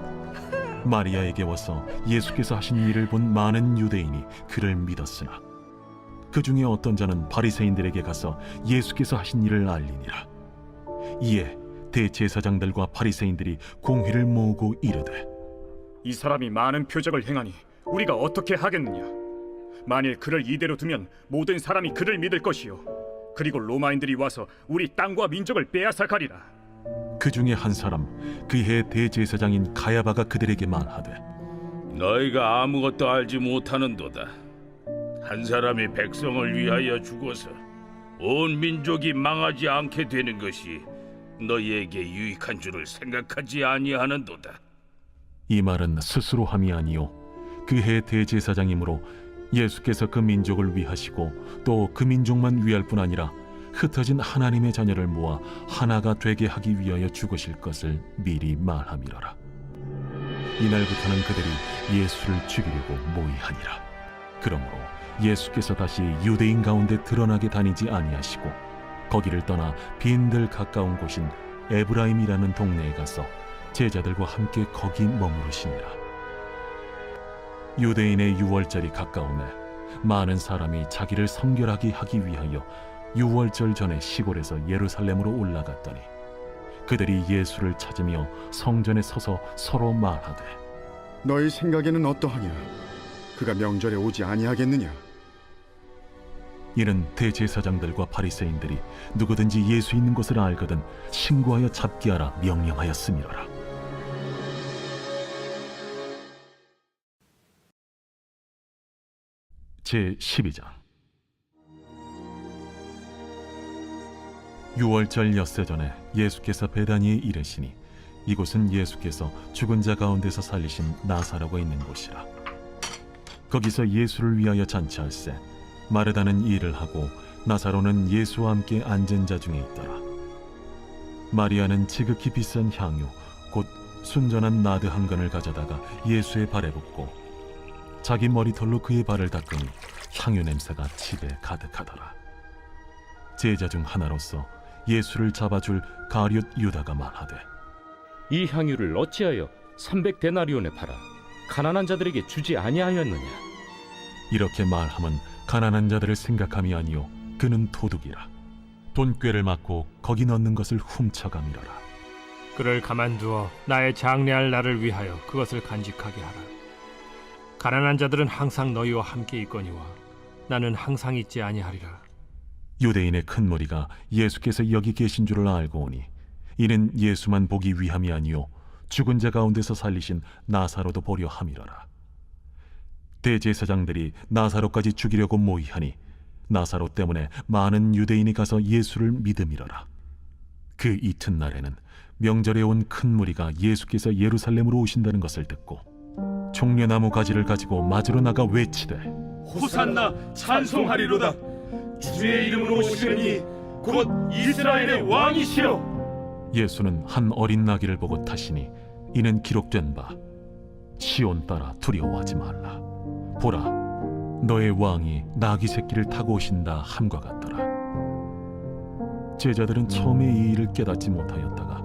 마리아에게 와서 예수께서 하신 일을 본 많은 유대인이 그를 믿었으나 그 중에 어떤 자는 바리새인들에게 가서 예수께서 하신 일을 알리니라. 이에 대제사장들과 바리새인들이 공회를 모으고 이르되, 이 사람이 많은 표적을 행하니 우리가 어떻게 하겠느냐? 만일 그를 이대로 두면 모든 사람이 그를 믿을 것이요, 그리고 로마인들이 와서 우리 땅과 민족을 빼앗아 가리라. 그 중에 한 사람 그해 대제사장인 가야바가 그들에게 말하되, 너희가 아무것도 알지 못하는도다. 한 사람이 백성을 위하여 죽어서 온 민족이 망하지 않게 되는 것이 너희에게 유익한 줄을 생각하지 아니하는도다. 이 말은 스스로 함이 아니요 그해 대제사장이므로 예수께서 그 민족을 위하시고 또 그 민족만 위할 뿐 아니라 흩어진 하나님의 자녀를 모아 하나가 되게 하기 위하여 죽으실 것을 미리 말함이로라. 이날부터는 그들이 예수를 죽이려고 모의하니라. 그러므로 예수께서 다시 유대인 가운데 드러나게 다니지 아니하시고 거기를 떠나 빈들 가까운 곳인 에브라임이라는 동네에 가서 제자들과 함께 거기 머무르시니라. 유대인의 유월절이 가까우매 많은 사람이 자기를 성결하게 하기 위하여 유월절 전에 시골에서 예루살렘으로 올라갔더니 그들이 예수를 찾으며 성전에 서서 서로 말하되, 너희 생각에는 어떠하냐? 그가 명절에 오지 아니하겠느냐? 이는 대제사장들과 바리새인들이 누구든지 예수 있는 것을 알거든 신고하여 잡게 하라 명령하였음이로라. 제12장. 유월절 엿새 전에 예수께서 베다니에 이르시니 이곳은 예수께서 죽은 자 가운데서 살리신 나사로가 있는 곳이라. 거기서 예수를 위하여 잔치할세 마르다는 일을 하고 나사로는 예수와 함께 앉은 자 중에 있더라. 마리아는 지극히 비싼 향유 곧 순전한 나드 한 건을 가져다가 예수의 발에 붓고 자기 머리털로 그의 발을 닦으니 향유 냄새가 집에 가득하더라. 제자 중 하나로서 예수를 잡아줄 가룟 유다가 말하되, 이 향유를 어찌하여 300데나리온에 팔아 가난한 자들에게 주지 아니하였느냐? 이렇게 말함은 가난한 자들을 생각함이 아니요 그는 도둑이라. 돈꾀를 맞고 거기 넣는 것을 훔쳐가미러라. 그를 가만두어 나의 장래할 날을 위하여 그것을 간직하게 하라. 가난한 자들은 항상 너희와 함께 있거니와 나는 항상 있지 아니하리라. 유대인의 큰 무리가 예수께서 여기 계신 줄을 알고 오니 이는 예수만 보기 위함이 아니요 죽은 자 가운데서 살리신 나사로도 보려 함이로라. 대제사장들이 나사로까지 죽이려고 모의하니 나사로 때문에 많은 유대인이 가서 예수를 믿음이로라. 그 이튿날에는 명절에 온 큰 무리가 예수께서 예루살렘으로 오신다는 것을 듣고 종려나무 가지를 가지고 맞으러 나가 외치되, 호산나 찬송하리로다. 주의 이름으로 오시느니 곧 이스라엘의 왕이시여. 예수는 한 어린 나귀를 보고 타시니 이는 기록된 바 시온 따라 두려워하지 말라. 보라, 너의 왕이 나귀 새끼를 타고 오신다 함과 같더라. 제자들은 처음에 이 일을 깨닫지 못하였다가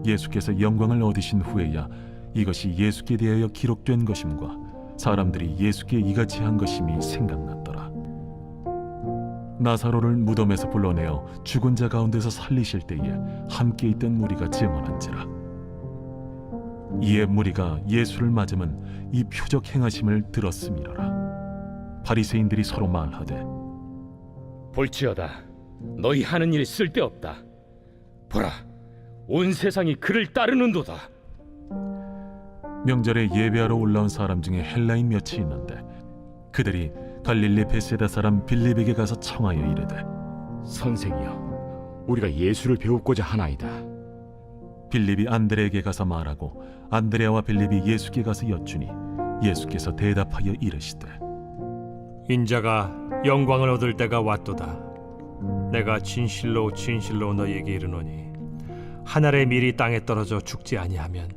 예수께서 영광을 얻으신 후에야 이것이 예수께 대하여 기록된 것임과 사람들이 예수께 이같이 한 것임이 생각났더라. 나사로를 무덤에서 불러내어 죽은 자 가운데서 살리실 때에 함께 있던 무리가 증언한지라. 이에 무리가 예수를 맞으면 이 표적 행하심을 들었음이로라. 바리새인들이 서로 말하되, 볼지어다, 너희 하는 일이 쓸데없다. 보라, 온 세상이 그를 따르는도다. 명절에 예배하러 올라온 사람 중에 헬라인 몇이 있는데 그들이 갈릴리 베세다 사람 빌립에게 가서 청하여 이르되, 선생이여, 우리가 예수를 배우고자 하나이다. 빌립이 안드레에게 가서 말하고 안드레와 빌립이 예수께 가서 여쭈니 예수께서 대답하여 이르시되 인자가 영광을 얻을 때가 왔도다. 내가 진실로 진실로 너희에게 이르노니 한 알의 밀이 땅에 떨어져 죽지 아니하면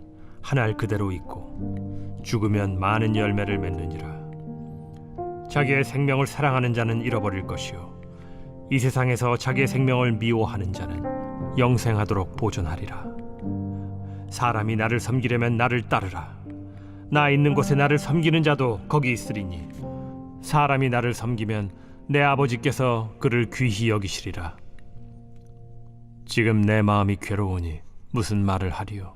한 알 그대로 있고 죽으면 많은 열매를 맺느니라. 자기의 생명을 사랑하는 자는 잃어버릴 것이요 이 세상에서 자기의 생명을 미워하는 자는 영생하도록 보존하리라. 사람이 나를 섬기려면 나를 따르라. 나 있는 곳에 나를 섬기는 자도 거기 있으리니 사람이 나를 섬기면 내 아버지께서 그를 귀히 여기시리라. 지금 내 마음이 괴로우니 무슨 말을 하리요?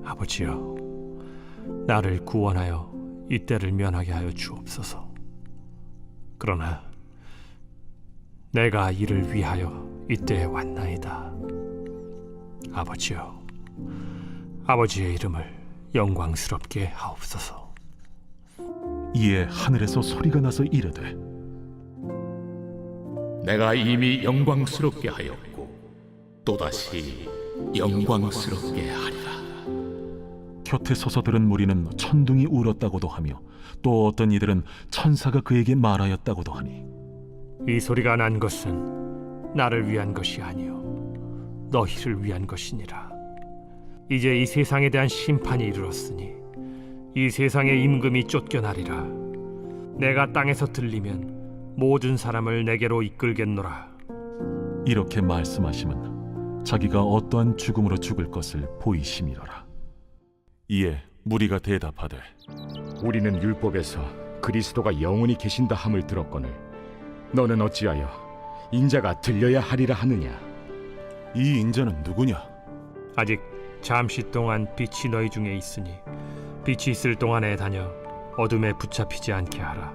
아버지여, 나를 구원하여 이 때를 면하게 하여 주옵소서. 그러나 내가 이를 위하여 이때에 왔나이다. 아버지여, 아버지의 이름을 영광스럽게 하옵소서. 이에 하늘에서 소리가 나서 이르되 내가 이미 영광스럽게 하였고 또다시 영광스럽게 하리라. 곁에 서서 들은 무리는 천둥이 울었다고도 하며 또 어떤 이들은 천사가 그에게 말하였다고도 하니 이 소리가 난 것은 나를 위한 것이 아니요 너희를 위한 것이니라. 이제 이 세상에 대한 심판이 이르렀으니 이 세상의 임금이 쫓겨나리라. 내가 땅에서 들리면 모든 사람을 내게로 이끌겠노라. 이렇게 말씀하심은 자기가 어떠한 죽음으로 죽을 것을 보이심이로라. 이에 무리가 대답하되 우리는 율법에서 그리스도가 영원히 계신다 함을 들었거늘 너는 어찌하여 인자가 들려야 하리라 하느냐? 이 인자는 누구냐? 아직 잠시 동안 빛이 너희 중에 있으니 빛이 있을 동안에 다녀 어둠에 붙잡히지 않게 하라.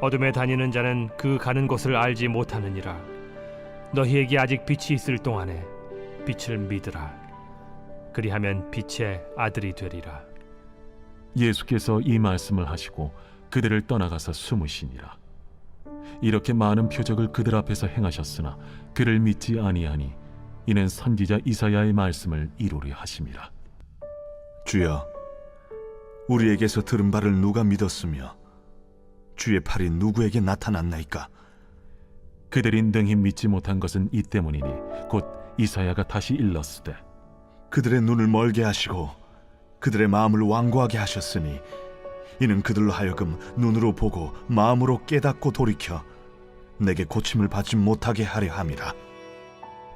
어둠에 다니는 자는 그 가는 곳을 알지 못하느니라. 너희에게 아직 빛이 있을 동안에 빛을 믿으라. 그리하면 빛의 아들이 되리라. 예수께서 이 말씀을 하시고 그들을 떠나가서 숨으시니라. 이렇게 많은 표적을 그들 앞에서 행하셨으나 그를 믿지 아니하니 이는 선지자 이사야의 말씀을 이루려 하심이라. 주여, 우리에게서 들은 바를 누가 믿었으며 주의 팔이 누구에게 나타났나이까? 그들이 능히 믿지 못한 것은 이 때문이니 곧 이사야가 다시 일렀으되 그들의 눈을 멀게 하시고 그들의 마음을 완고하게 하셨으니 이는 그들로 하여금 눈으로 보고 마음으로 깨닫고 돌이켜 내게 고침을 받지 못하게 하려 함이라.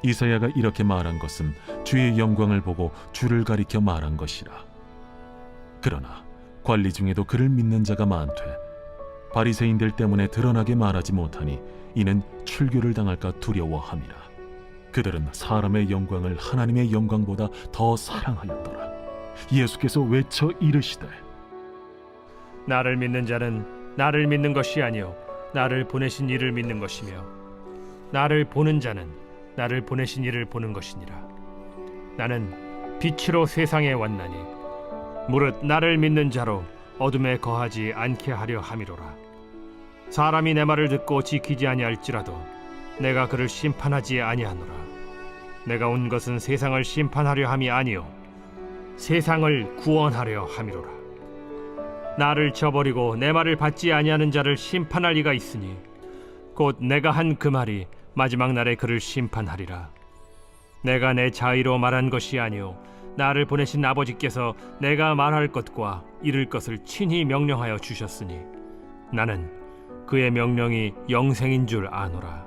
이사야가 이렇게 말한 것은 주의 영광을 보고 주를 가리켜 말한 것이라. 그러나 관리 중에도 그를 믿는 자가 많되 바리새인들 때문에 드러나게 말하지 못하니 이는 출교를 당할까 두려워함이라. 그들은 사람의 영광을 하나님의 영광보다 더 사랑하였더라. 예수께서 외쳐 이르시되 나를 믿는 자는 나를 믿는 것이 아니요 나를 보내신 이를 믿는 것이며 나를 보는 자는 나를 보내신 이를 보는 것이니라. 나는 빛으로 세상에 왔나니 무릇 나를 믿는 자로 어둠에 거하지 않게 하려 함이로라. 사람이 내 말을 듣고 지키지 아니할지라도 내가 그를 심판하지 아니하노라. 내가 온 것은 세상을 심판하려 함이 아니요 세상을 구원하려 함이로라. 나를 저버리고 내 말을 받지 아니하는 자를 심판할 이가 있으니 곧 내가 한 그 말이 마지막 날에 그를 심판하리라. 내가 내 자의로 말한 것이 아니요 나를 보내신 아버지께서 내가 말할 것과 이룰 것을 친히 명령하여 주셨으니 나는 그의 명령이 영생인 줄 아노라.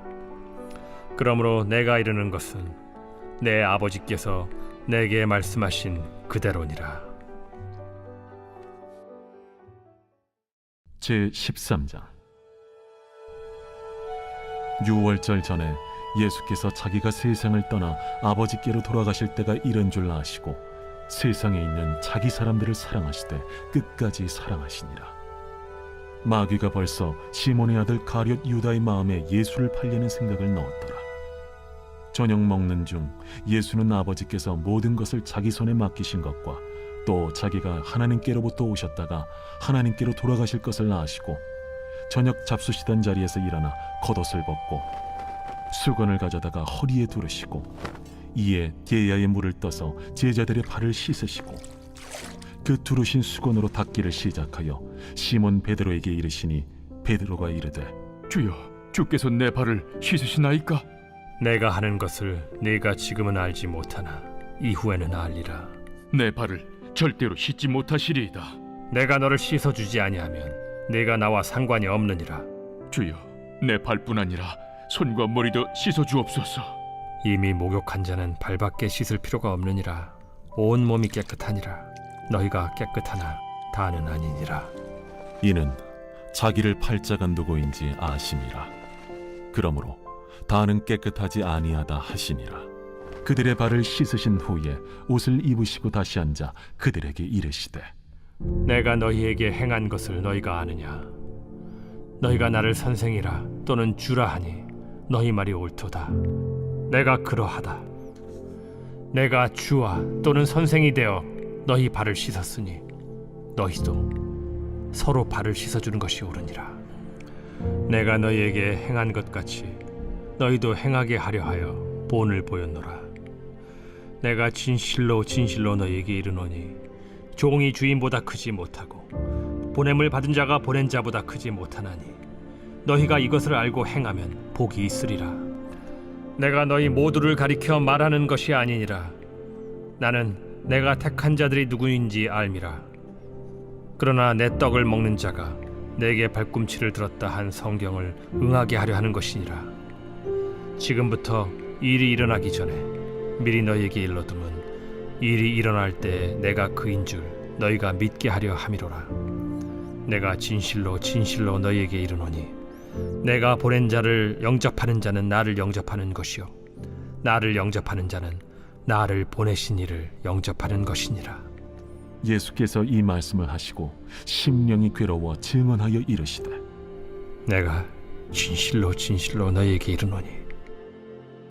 그러므로 내가 이르는 것은 내 아버지께서 내게 말씀하신 그대로니라. 제13장. 유월절 전에 예수께서 자기가 세상을 떠나 아버지께로 돌아가실 때가 이른 줄 아시고 세상에 있는 자기 사람들을 사랑하시되 끝까지 사랑하시니라. 마귀가 벌써 시몬의 아들 가룟 유다의 마음에 예수를 팔려는 생각을 넣었더라. 저녁 먹는 중 예수는 아버지께서 모든 것을 자기 손에 맡기신 것과 또 자기가 하나님께로부터 오셨다가 하나님께로 돌아가실 것을 아시고 저녁 잡수시던 자리에서 일어나 겉옷을 벗고 수건을 가져다가 허리에 두르시고 이에 게야의 물을 떠서 제자들의 발을 씻으시고 그 두르신 수건으로 닦기를 시작하여 시몬 베드로에게 이르시니 베드로가 이르되 주여, 주께서 내 발을 씻으시나이까? 내가 하는 것을 네가 지금은 알지 못하나 이후에는 알리라. 내 발을 절대로 씻지 못하시리이다. 내가 너를 씻어주지 아니하면 네가 나와 상관이 없느니라. 주여, 내 발뿐 아니라 손과 머리도 씻어주옵소서. 이미 목욕한 자는 발밖에 씻을 필요가 없느니라. 온 몸이 깨끗하니라. 너희가 깨끗하나 다는 아니니라. 이는 자기를 팔자가 누구인지 아심이라. 그러므로 다는 깨끗하지 아니하다 하시니라. 그들의 발을 씻으신 후에 옷을 입으시고 다시 앉아 그들에게 이르시되 내가 너희에게 행한 것을 너희가 아느냐? 너희가 나를 선생이라 또는 주라 하니 너희 말이 옳도다. 내가 그러하다. 내가 주와 또는 선생이 되어 너희 발을 씻었으니 너희도 서로 발을 씻어주는 것이 옳으니라. 내가 너희에게 행한 것 같이 너희도 행하게 하려 하여 본을 보였노라. 내가 진실로 진실로 너희에게 이르노니 종이 주인보다 크지 못하고 보냄을 받은 자가 보낸 자보다 크지 못하나니 너희가 이것을 알고 행하면 복이 있으리라. 내가 너희 모두를 가리켜 말하는 것이 아니니라. 나는 내가 택한 자들이 누구인지 알미라. 그러나 내 떡을 먹는 자가 내게 발꿈치를 들었다 한 성경을 응하게 하려 하는 것이니라. 지금부터 일이 일어나기 전에 미리 너희에게 일러두면 일이 일어날 때 내가 그인 줄 너희가 믿게 하려 함이로라. 내가 진실로 진실로 너희에게 이르노니 내가 보낸 자를 영접하는 자는 나를 영접하는 것이요 나를 영접하는 자는 나를 보내신 이를 영접하는 것이니라. 예수께서 이 말씀을 하시고 심령이 괴로워 증언하여 이르시되 내가 진실로 진실로 너희에게 이르노니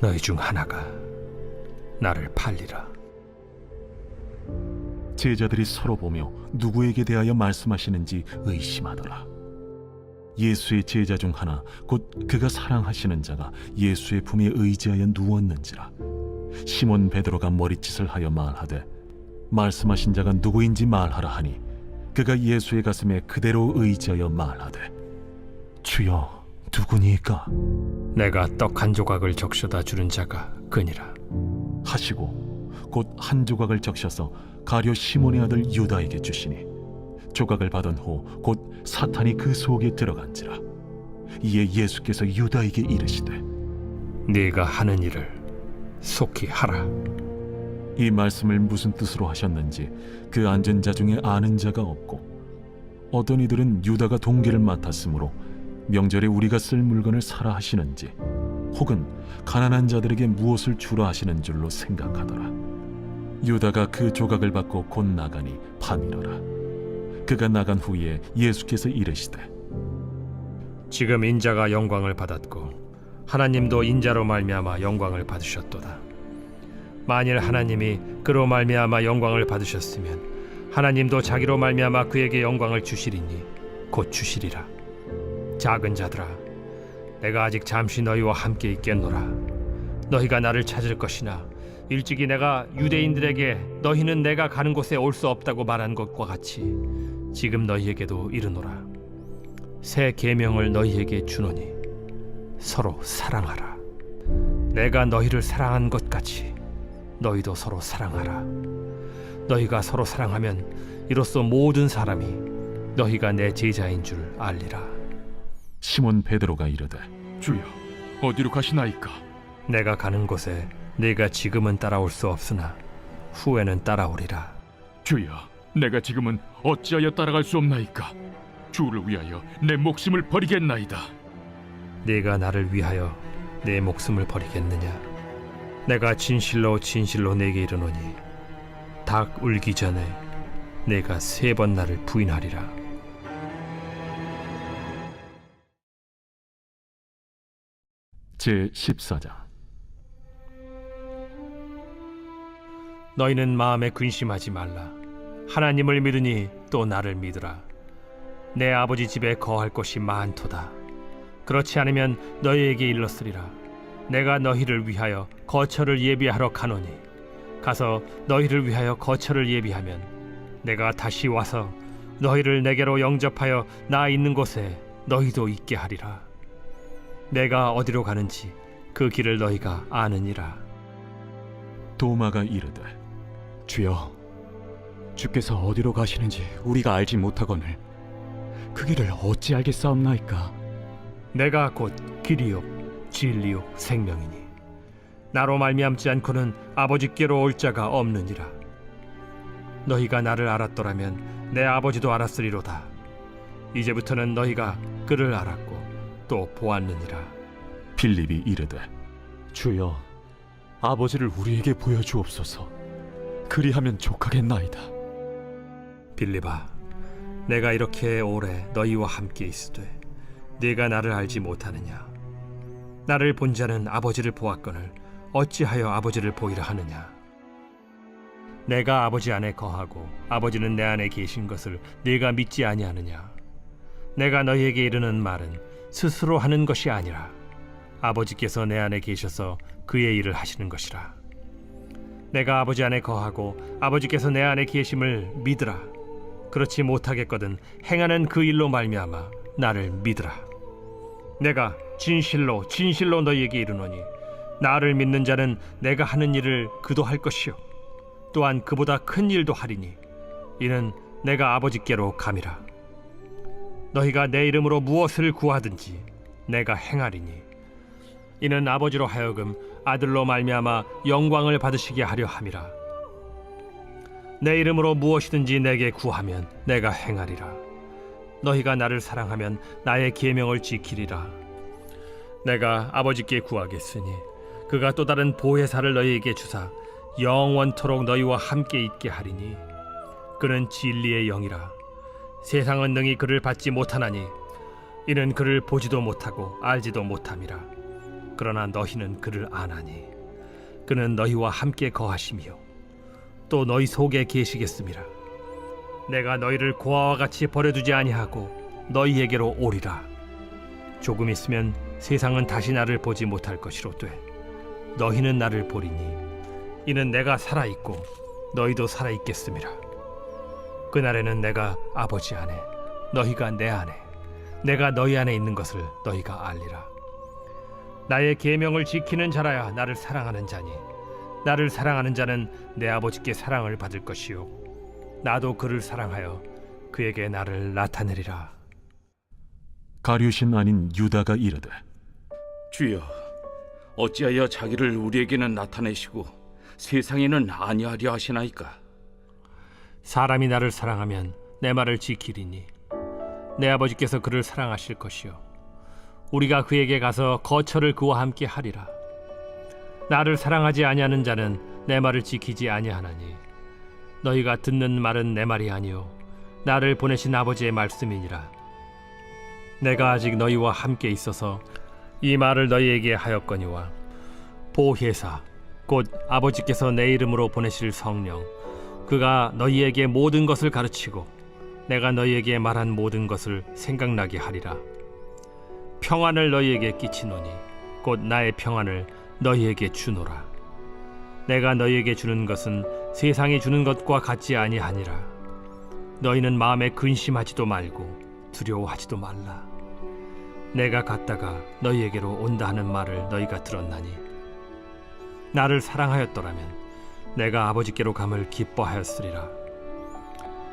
너희 중 하나가 나를 팔리라. 제자들이 서로 보며 누구에게 대하여 말씀하시는지 의심하더라. 예수의 제자 중 하나 곧 그가 사랑하시는 자가 예수의 품에 의지하여 누웠는지라. 시몬 베드로가 머리짓을 하여 말하되 말씀하신 자가 누구인지 말하라 하니 그가 예수의 가슴에 그대로 의지하여 말하되 주여 누구니까? 내가 떡 한 조각을 적셔다 주는 자가 그니라 하시고 곧 한 조각을 적셔서 가룟 시몬의 아들 유다에게 주시니 조각을 받은 후 곧 사탄이 그 속에 들어간지라. 이에 예수께서 유다에게 이르시되 네가 하는 일을 속히 하라. 이 말씀을 무슨 뜻으로 하셨는지 그 앉은 자 중에 아는 자가 없고 어떤 이들은 유다가 동기를 맡았으므로 명절에 우리가 쓸 물건을 사라 하시는지 혹은 가난한 자들에게 무엇을 주라 하시는 줄로 생각하더라. 유다가 그 조각을 받고 곧 나가니 밤이러라. 그가 나간 후에 예수께서 이르시되 지금 인자가 영광을 받았고 하나님도 인자로 말미암아 영광을 받으셨도다. 만일 하나님이 그로 말미암아 영광을 받으셨으면 하나님도 자기로 말미암아 그에게 영광을 주시리니 곧 주시리라. 작은 자들아, 내가 아직 잠시 너희와 함께 있겠노라. 너희가 나를 찾을 것이나 일찍이 내가 유대인들에게 너희는 내가 가는 곳에 올 수 없다고 말한 것과 같이 지금 너희에게도 이르노라. 새 계명을 너희에게 주노니 서로 사랑하라. 내가 너희를 사랑한 것 같이 너희도 서로 사랑하라. 너희가 서로 사랑하면 이로써 모든 사람이 너희가 내 제자인 줄 알리라. 시몬 베드로가 이르되 주여 어디로 가시나이까? 내가 가는 곳에 네가 지금은 따라올 수 없으나 후에는 따라오리라. 주여, 내가 지금은 어찌하여 따라갈 수 없나이까? 주를 위하여 내 목숨을 버리겠나이다. 네가 나를 위하여 내 목숨을 버리겠느냐? 내가 진실로 진실로 네게 이르노니 닭 울기 전에 내가 3번 나를 부인하리라. 제14장. 너희는 마음에 근심하지 말라. 하나님을 믿으니 또 나를 믿으라. 내 아버지 집에 거할 곳이 많도다. 그렇지 않으면 너희에게 일렀으리라. 내가 너희를 위하여 거처를 예비하러 가노니 가서 너희를 위하여 거처를 예비하면 내가 다시 와서 너희를 내게로 영접하여 나 있는 곳에 너희도 있게 하리라. 내가 어디로 가는지 그 길을 너희가 아느니라. 도마가 이르되 주여, 주께서 어디로 가시는지 우리가 알지 못하거늘 그 길을 어찌 알겠사옵나이까? 내가 곧 길이요 진리요 생명이니 나로 말미암지 않고는 아버지께로 올 자가 없느니라. 너희가 나를 알았더라면 내 아버지도 알았으리로다. 이제부터는 너희가 그를 알았고 또 보았느니라. 빌립이 이르되 주여, 아버지를 우리에게 보여주옵소서. 그리하면 족하겠나이다. 빌립아, 내가 이렇게 오래 너희와 함께 있으되 네가 나를 알지 못하느냐? 나를 본 자는 아버지를 보았거늘 어찌하여 아버지를 보이라 하느냐? 내가 아버지 안에 거하고 아버지는 내 안에 계신 것을 네가 믿지 아니하느냐? 내가 너희에게 이르는 말은 스스로 하는 것이 아니라 아버지께서 내 안에 계셔서 그의 일을 하시는 것이라. 내가 아버지 안에 거하고 아버지께서 내 안에 계심을 믿으라. 그렇지 못하겠거든 행하는 그 일로 말미암아 나를 믿으라. 내가 진실로 진실로 너희에게 이르노니 나를 믿는 자는 내가 하는 일을 그도 할 것이요 또한 그보다 큰 일도 하리니 이는 내가 아버지께로 감이라. 너희가 내 이름으로 무엇을 구하든지 내가 행하리니 이는 아버지로 하여금 아들로 말미암아 영광을 받으시게 하려 함이라. 내 이름으로 무엇이든지 내게 구하면 내가 행하리라. 너희가 나를 사랑하면 나의 계명을 지키리라. 내가 아버지께 구하겠으니 그가 또 다른 보혜사를 너희에게 주사 영원토록 너희와 함께 있게 하리니 그는 진리의 영이라. 세상은 능히 그를 받지 못하나니 이는 그를 보지도 못하고 알지도 못함이라. 그러나 너희는 그를 아나니 그는 너희와 함께 거하시며 또 너희 속에 계시겠음이라. 내가 너희를 고아와 같이 버려두지 아니하고 너희에게로 오리라. 조금 있으면 세상은 다시 나를 보지 못할 것이로되 너희는 나를 보리니 이는 내가 살아있고 너희도 살아있겠음이라. 그날에는 내가 아버지 안에 너희가 내 안에 내가 너희 안에 있는 것을 너희가 알리라. 나의 계명을 지키는 자라야 나를 사랑하는 자니 나를 사랑하는 자는 내 아버지께 사랑을 받을 것이요 나도 그를 사랑하여 그에게 나를 나타내리라. 가룟신 아닌 유다가 이르되 주여, 어찌하여 자기를 우리에게는 나타내시고 세상에는 아니하려 하시나이까? 사람이 나를 사랑하면 내 말을 지키리니 내 아버지께서 그를 사랑하실 것이요 우리가 그에게 가서 거처를 그와 함께 하리라. 나를 사랑하지 아니하는 자는 내 말을 지키지 아니하나니 너희가 듣는 말은 내 말이 아니요 나를 보내신 아버지의 말씀이니라. 내가 아직 너희와 함께 있어서 이 말을 너희에게 하였거니와 보혜사 곧 아버지께서 내 이름으로 보내실 성령 그가 너희에게 모든 것을 가르치고 내가 너희에게 말한 모든 것을 생각나게 하리라. 평안을 너희에게 끼치노니 곧 나의 평안을 너희에게 주노라. 내가 너희에게 주는 것은 세상이 주는 것과 같지 아니하니라. 너희는 마음에 근심하지도 말고 두려워하지도 말라. 내가 갔다가 너희에게로 온다 하는 말을 너희가 들었나니 나를 사랑하였더라면 내가 아버지께로 감을 기뻐하였으리라.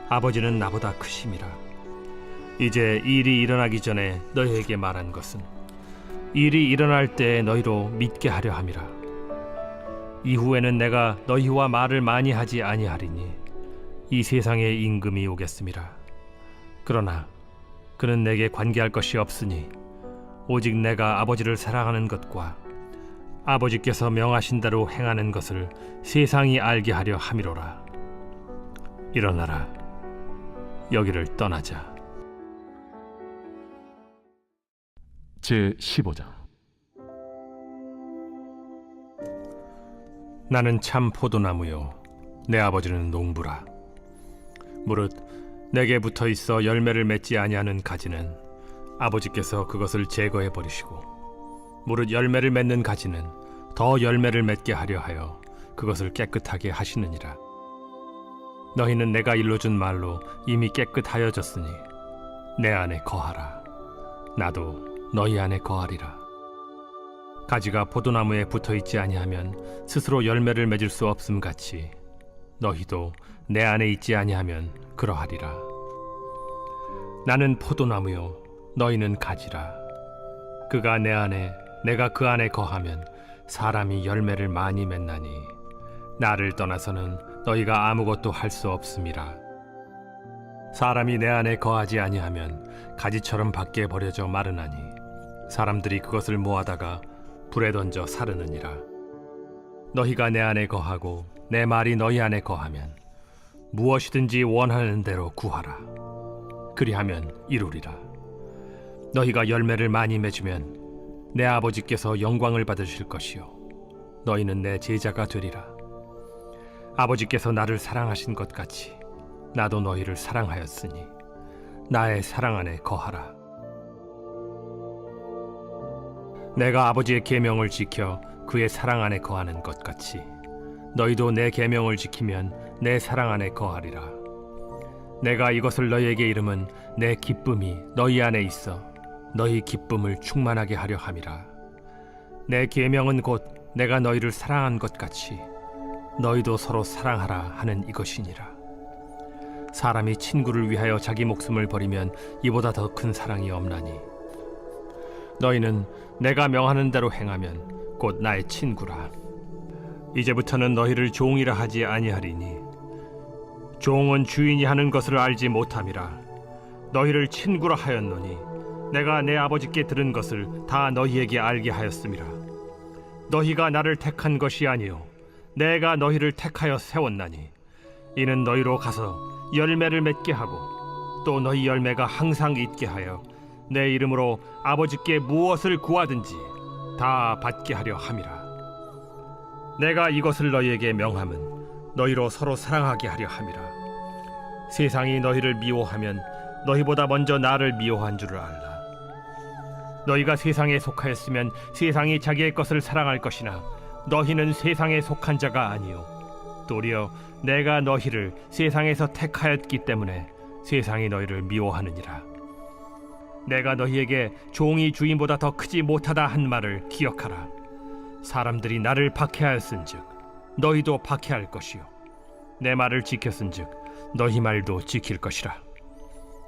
아버지는 나보다 크심이라. 이제 일이 일어나기 전에 너희에게 말한 것은 일이 일어날 때 너희로 믿게 하려 함이라. 이후에는 내가 너희와 말을 많이 하지 아니하리니 이 세상에 임금이 오겠음이라. 그러나 그는 내게 관계할 것이 없으니 오직 내가 아버지를 사랑하는 것과 아버지께서 명하신 대로 행하는 것을 세상이 알게 하려 함이로라. 일어나라, 여기를 떠나자. 제15장. 나는 참 포도나무요 내 아버지는 농부라. 무릇 내게 붙어 있어 열매를 맺지 아니하는 가지는 아버지께서 그것을 제거해 버리시고 무릇 열매를 맺는 가지는 더 열매를 맺게 하려 하여 그것을 깨끗하게 하시느니라. 너희는 내가 일러준 말로 이미 깨끗하여졌으니 내 안에 거하라. 나도 너희 안에 거하리라. 가지가 포도나무에 붙어있지 아니하면 스스로 열매를 맺을 수 없음 같이 너희도 내 안에 있지 아니하면 그러하리라. 나는 포도나무요 너희는 가지라. 그가 내 안에 내가 그 안에 거하면 사람이 열매를 많이 맺나니 나를 떠나서는 너희가 아무것도 할 수 없음이라. 사람이 내 안에 거하지 아니하면 가지처럼 밖에 버려져 마르나니 사람들이 그것을 모아다가 불에 던져 사르느니라. 너희가 내 안에 거하고 내 말이 너희 안에 거하면 무엇이든지 원하는 대로 구하라. 그리하면 이루리라. 너희가 열매를 많이 맺으면 내 아버지께서 영광을 받으실 것이요 너희는 내 제자가 되리라. 아버지께서 나를 사랑하신 것 같이 나도 너희를 사랑하였으니 나의 사랑 안에 거하라. 내가 아버지의 계명을 지켜 그의 사랑 안에 거하는 것 같이 너희도 내 계명을 지키면 내 사랑 안에 거하리라. 내가 이것을 너희에게 이름은 내 기쁨이 너희 안에 있어 너희 기쁨을 충만하게 하려 함이라. 내 계명은 곧 내가 너희를 사랑한 것 같이 너희도 서로 사랑하라 하는 이것이니라. 사람이 친구를 위하여 자기 목숨을 버리면 이보다 더 큰 사랑이 없나니 너희는 내가 명하는 대로 행하면 곧 나의 친구라. 이제부터는 너희를 종이라 하지 아니하리니 종은 주인이 하는 것을 알지 못함이라. 너희를 친구라 하였노니 내가 내 아버지께 들은 것을 다 너희에게 알게 하였음이라. 너희가 나를 택한 것이 아니요 내가 너희를 택하여 세웠나니 이는 너희로 가서 열매를 맺게 하고 또 너희 열매가 항상 있게 하여 내 이름으로 아버지께 무엇을 구하든지 다 받게 하려 함이라. 내가 이것을 너희에게 명함은 너희로 서로 사랑하게 하려 함이라. 세상이 너희를 미워하면 너희보다 먼저 나를 미워한 줄을 알라. 너희가 세상에 속하였으면 세상이 자기의 것을 사랑할 것이나 너희는 세상에 속한 자가 아니요 도리어 내가 너희를 세상에서 택하였기 때문에 세상이 너희를 미워하느니라. 내가 너희에게 종이 주인보다 더 크지 못하다 한 말을 기억하라. 사람들이 나를 박해하였은즉 너희도 박해할 것이요 내 말을 지켰은즉 너희 말도 지킬 것이라.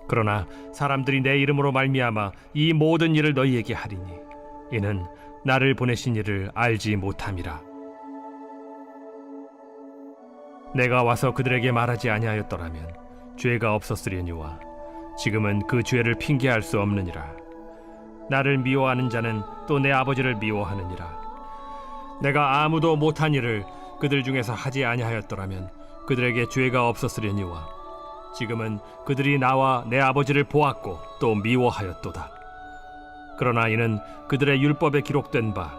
그러나 사람들이 내 이름으로 말미암아 이 모든 일을 너희에게 하리니 이는 나를 보내신 이를 알지 못함이라. 내가 와서 그들에게 말하지 아니하였더라면 죄가 없었으려니와 지금은 그 죄를 핑계할 수 없느니라. 나를 미워하는 자는 또 내 아버지를 미워하느니라. 내가 아무도 못한 일을 그들 중에서 하지 아니하였더라면 그들에게 죄가 없었으려니와 지금은 그들이 나와 내 아버지를 보았고 또 미워하였도다. 그러나 이는 그들의 율법에 기록된 바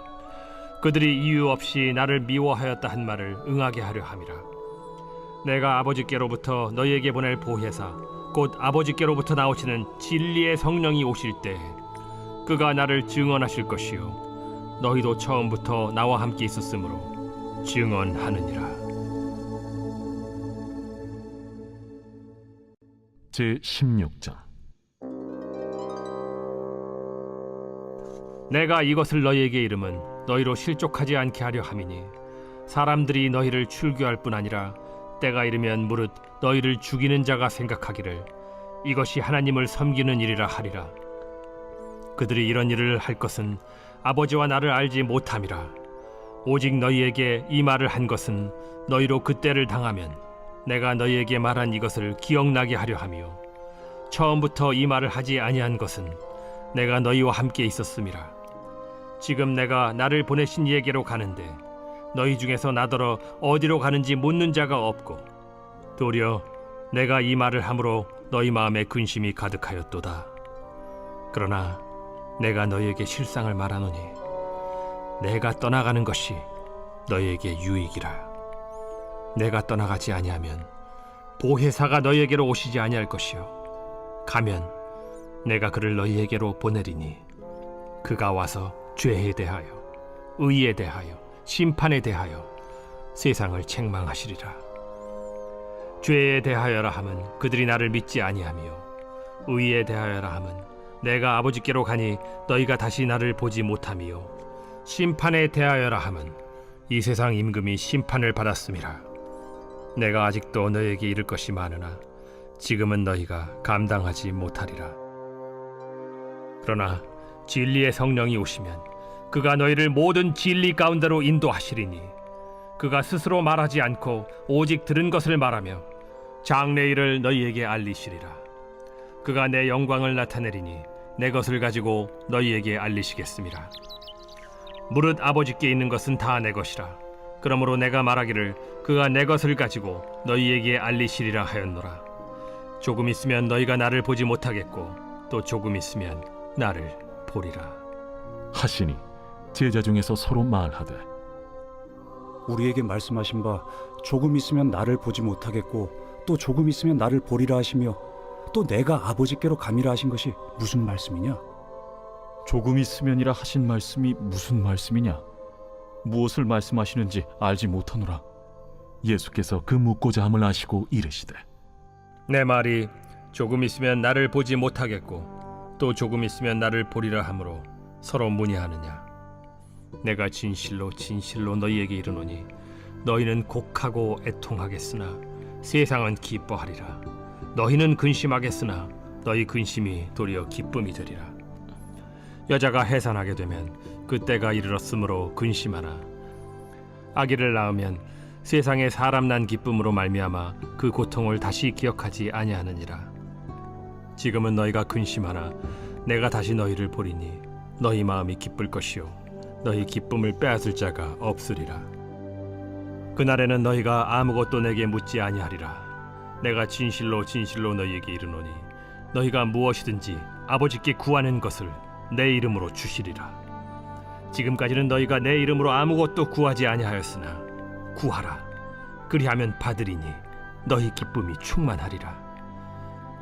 그들이 이유 없이 나를 미워하였다 한 말을 응하게 하려 함이라. 내가 아버지께로부터 너희에게 보낼 보혜사 곧 아버지께로부터 나오시는 진리의 성령이 오실 때 그가 나를 증언하실 것이요 너희도 처음부터 나와 함께 있었으므로 증언하느니라. 제16장 내가 이것을 너희에게 이름은 너희로 실족하지 않게 하려 함이니 사람들이 너희를 출교할 뿐 아니라 때가 이르면 무릇 너희를 죽이는 자가 생각하기를 이것이 하나님을 섬기는 일이라 하리라. 그들이 이런 일을 할 것은 아버지와 나를 알지 못함이라. 오직 너희에게 이 말을 한 것은 너희로 그때를 당하면 내가 너희에게 말한 이것을 기억나게 하려 함이요 처음부터 이 말을 하지 아니한 것은 내가 너희와 함께 있었음이라. 지금 내가 나를 보내신 이에게로 가는데 너희 중에서 나더러 어디로 가는지 묻는 자가 없고 도리어 내가 이 말을 함으로 너희 마음에 근심이 가득하였도다. 그러나 내가 너희에게 실상을 말하노니 내가 떠나가는 것이 너희에게 유익이라. 내가 떠나가지 아니하면 보혜사가 너희에게로 오시지 아니할 것이요 가면 내가 그를 너희에게로 보내리니 그가 와서 죄에 대하여, 의에 대하여, 심판에 대하여 세상을 책망하시리라. 죄에 대하여라 함은 그들이 나를 믿지 아니하며, 의에 대하여라 함은 내가 아버지께로 가니 너희가 다시 나를 보지 못하며, 심판에 대하여라 함은 이 세상 임금이 심판을 받았음이라. 내가 아직도 너희에게 이를 것이 많으나 지금은 너희가 감당하지 못하리라. 그러나 진리의 성령이 오시면 그가 너희를 모든 진리 가운데로 인도하시리니, 그가 스스로 말하지 않고 오직 들은 것을 말하며 장래일을 너희에게 알리시리라. 그가 내 영광을 나타내리니 내 것을 가지고 너희에게 알리시겠음이라. 무릇 아버지께 있는 것은 다 내 것이라. 그러므로 내가 말하기를 그가 내 것을 가지고 너희에게 알리시리라 하였노라. 조금 있으면 너희가 나를 보지 못하겠고 또 조금 있으면 나를 보리라 하시니 제자 중에서 서로 말하되, 우리에게 말씀하신 바 조금 있으면 나를 보지 못하겠고 또 조금 있으면 나를 보리라 하시며 또 내가 아버지께로 가미라 하신 것이 무슨 말씀이냐? 조금 있으면이라 하신 말씀이 무슨 말씀이냐? 무엇을 말씀하시는지 알지 못하노라. 예수께서 그 묻고자 함을 아시고 이르시되, 내 말이 조금 있으면 나를 보지 못하겠고 또 조금 있으면 나를 보리라 하므로 서로 문의하느냐? 내가 진실로 진실로 너희에게 이르노니 너희는 곡하고 애통하겠으나 세상은 기뻐하리라. 너희는 근심하겠으나 너희 근심이 도리어 기쁨이 되리라. 여자가 해산하게 되면 그때가 이르렀으므로 근심하나, 아기를 낳으면 세상에 사람 난 기쁨으로 말미암아 그 고통을 다시 기억하지 아니하느니라. 지금은 너희가 근심하나 내가 다시 너희를 보리니 너희 마음이 기쁠 것이요 너희 기쁨을 빼앗을 자가 없으리라. 그날에는 너희가 아무것도 내게 묻지 아니하리라. 내가 진실로 진실로 너희에게 이르노니 너희가 무엇이든지 아버지께 구하는 것을 내 이름으로 주시리라. 지금까지는 너희가 내 이름으로 아무것도 구하지 아니하였으나 구하라. 그리하면 받으리니 너희 기쁨이 충만하리라.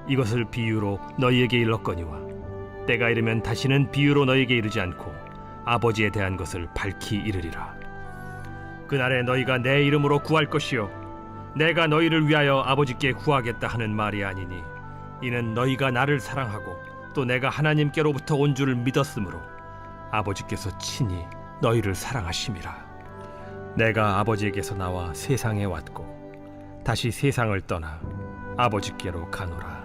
이것을 비유로 너희에게 일렀거니와 때가 이르면 다시는 비유로 너희에게 이르지 않고 아버지에 대한 것을 밝히 이르리라. 그날에 너희가 내 이름으로 구할 것이요 내가 너희를 위하여 아버지께 구하겠다 하는 말이 아니니, 이는 너희가 나를 사랑하고 또 내가 하나님께로부터 온 줄을 믿었으므로 아버지께서 친히 너희를 사랑하심이라. 내가 아버지에게서 나와 세상에 왔고 다시 세상을 떠나 아버지께로 가노라.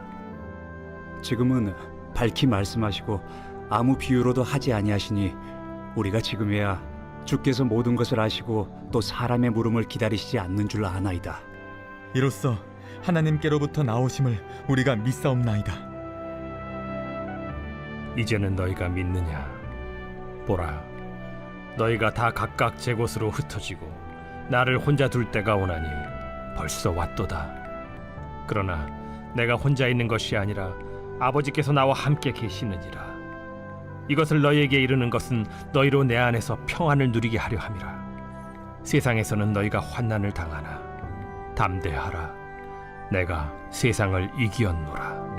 지금은 밝히 말씀하시고 아무 비유로도 하지 아니하시니 우리가 지금에야 주께서 모든 것을 아시고 또 사람의 물음을 기다리시지 않는 줄 아나이다. 이로써 하나님께로부터 나오심을 우리가 믿사옵나이다. 이제는 너희가 믿느냐? 보라, 너희가 다 각각 제 곳으로 흩어지고 나를 혼자 둘 때가 오나니 벌써 왔도다. 그러나 내가 혼자 있는 것이 아니라 아버지께서 나와 함께 계시느니라. 이것을 너희에게 이르는 것은 너희로 내 안에서 평안을 누리게 하려 함이라. 세상에서는 너희가 환난을 당하나 담대하라. 내가 세상을 이기었노라.